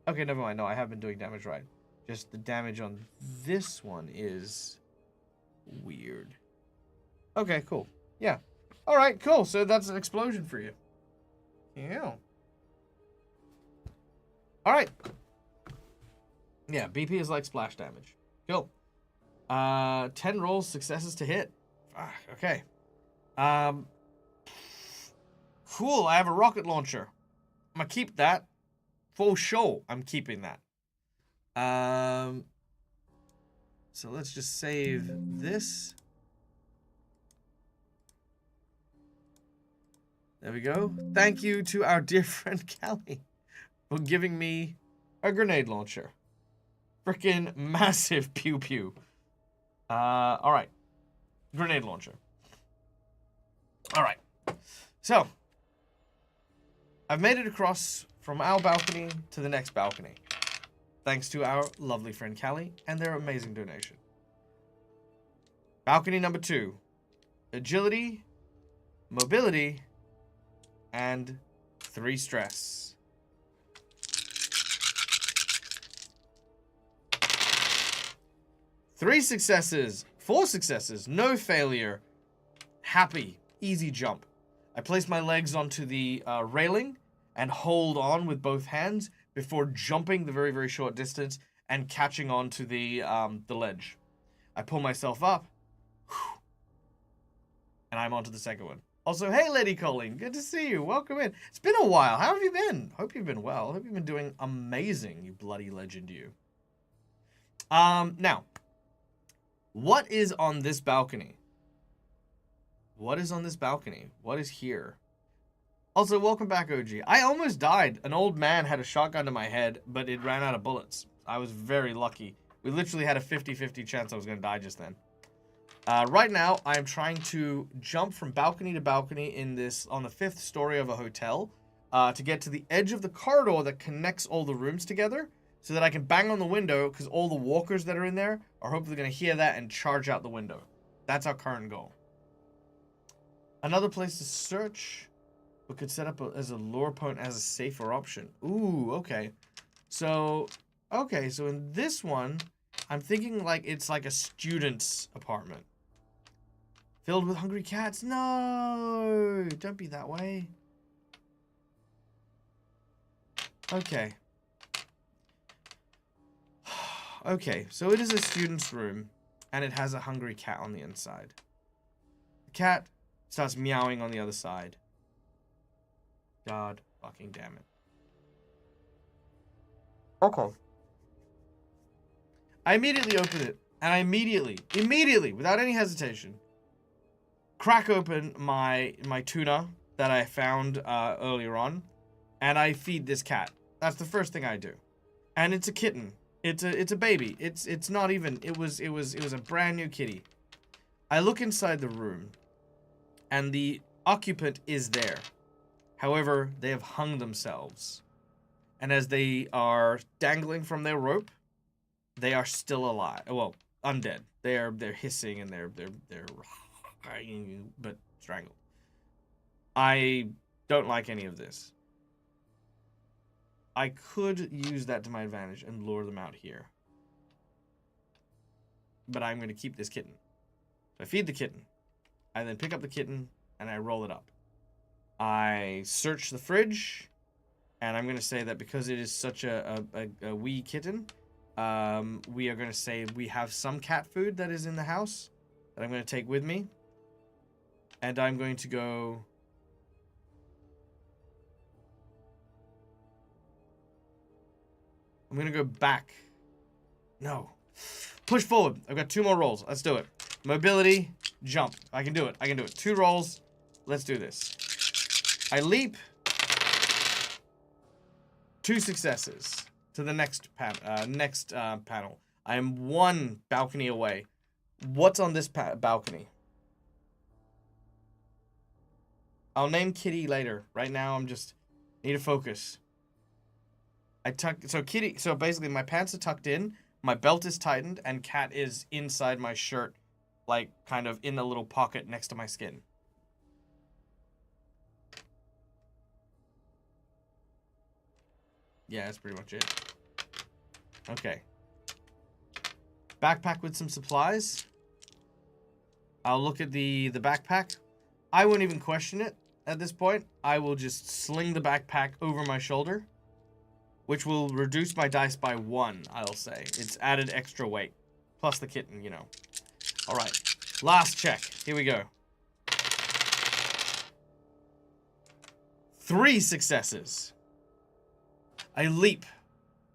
Okay, never mind. No, I have been doing damage right. Just the damage on this one is weird. Okay, cool. Yeah. All right, cool. So that's an explosion for you. Yeah. All right. Yeah, BP is like splash damage. Cool. 10 rolls, successes to hit. Okay. Cool, I have a rocket launcher. I'm gonna keep that. For sure, I'm keeping that. So let's just save this. There we go. Thank you to our dear friend Callie for giving me a grenade launcher. Frickin' massive pew pew. Alright. Grenade launcher. Alright. So, I've made it across from our balcony to the next balcony. Thanks to our lovely friend Callie and their amazing donation. Balcony number 2. Agility, mobility, and 3 stress. Three successes, 4 successes, no failure. Happy, easy jump. I place my legs onto the railing and hold on with both hands before jumping the very, very short distance and catching onto the ledge. I pull myself up, and I'm onto the second one. Also, hey, Lady Colleen, good to see you. Welcome in. It's been a while. How have you been? Hope you've been well. Hope you've been doing amazing, you bloody legend, you. Now, what is on this balcony? What is on this balcony? What is here? Also, welcome back, OG. I almost died. An old man had a shotgun to my head, but it ran out of bullets. I was very lucky. We literally had a 50-50 chance I was going to die just then. Right now, I am trying to jump from balcony to balcony on the 5th story of a hotel to get to the edge of the corridor that connects all the rooms together so that I can bang on the window because all the walkers that are in there are hopefully going to hear that and charge out the window. That's our current goal. Another place to search. We could set up as a lure point as a safer option. Ooh, okay. So in this one, I'm thinking like it's like a student's apartment. Filled with hungry cats? No! Don't be that way. Okay. Okay, so it is a student's room, and it has a hungry cat on the inside. The cat starts meowing on the other side. God fucking damn it. Okay. I immediately open it, and I immediately, without any hesitation, crack open my tuna that I found earlier on, and I feed this cat. That's the first thing I do. And it's a kitten. It's a baby. It's not even. It was a brand new kitty. I look inside the room, and the occupant is there. However, they have hung themselves. And as they are dangling from their rope, they are still alive. Well, undead. They're hissing and they're but strangled. I don't like any of this. I could use that to my advantage and lure them out here. But I'm going to keep this kitten. So I feed the kitten. I then pick up the kitten and I roll it up. I search the fridge, and I'm going to say that because it is such a wee kitten, we are going to say we have some cat food that is in the house that I'm going to take with me. And I'm going to go... I'm going to go back. No. Push forward. I've got 2 more rolls. Let's do it. Mobility, jump. I can do it. I can do it. 2 rolls. Let's do this. I leap. 2 successes to the next panel. I am 1 balcony away. What's on this balcony? I'll name Kitty later. Right now, I'm just need to focus. So basically, my pants are tucked in, my belt is tightened, and Cat is inside my shirt, like kind of in a little pocket next to my skin. Yeah, that's pretty much it. Okay. Backpack with some supplies. I'll look at the backpack. I won't even question it at this point. I will just sling the backpack over my shoulder, which will reduce my dice by 1, I'll say. It's added extra weight. Plus the kitten, you know. Alright. Last check. Here we go. 3 successes. I leap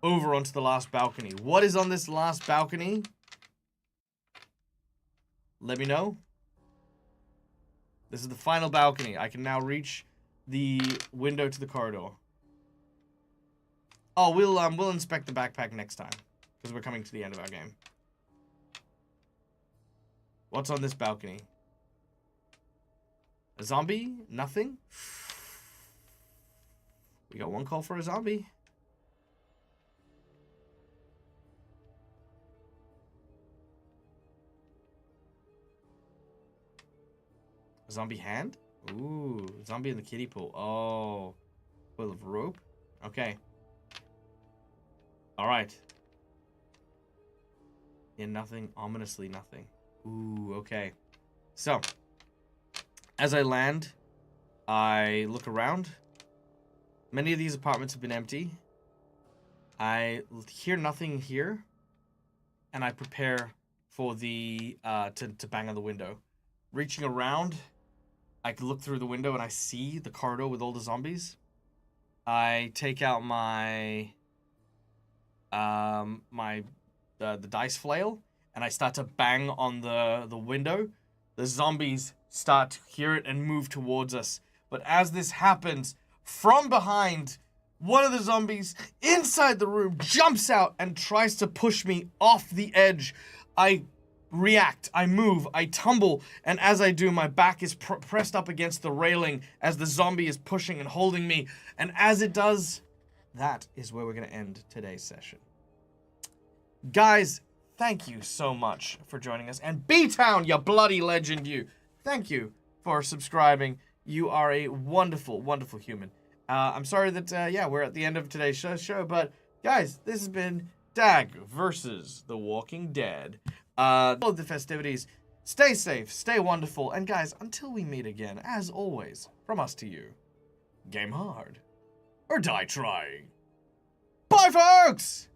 over onto the last balcony. What is on this last balcony? Let me know. This is the final balcony. I can now reach the window to the corridor. Oh, we'll inspect the backpack next time, because we're coming to the end of our game. What's on this balcony? A zombie? Nothing? We got 1 call for a zombie. A zombie hand? Ooh, zombie in the kiddie pool. Oh, full of rope? Okay. Alright. Yeah, nothing. Ominously nothing. Ooh, okay. So, as I land, I look around. Many of these apartments have been empty. I hear nothing here. And I prepare for the, to bang on the window. Reaching around, I can look through the window and I see the corridor with all the zombies. I take out my the dice flail and I start to bang on the window. The zombies start to hear it and move towards us. But as this happens, from behind, one of the zombies inside the room jumps out and tries to push me off the edge. I react, I move, I tumble, and as I do, my back is pressed up against the railing as the zombie is pushing and holding me. And as it does, that is where we're going to end today's session. Guys, thank you so much for joining us. And B-Town, you bloody legend, you. Thank you for subscribing. You are a wonderful, wonderful human. I'm sorry that, yeah, we're at the end of today's show, but guys, this has been DAG versus The Walking Dead. All the festivities. Stay safe, stay wonderful, and guys, until we meet again, as always, from us to you, game hard or die trying. Bye, folks!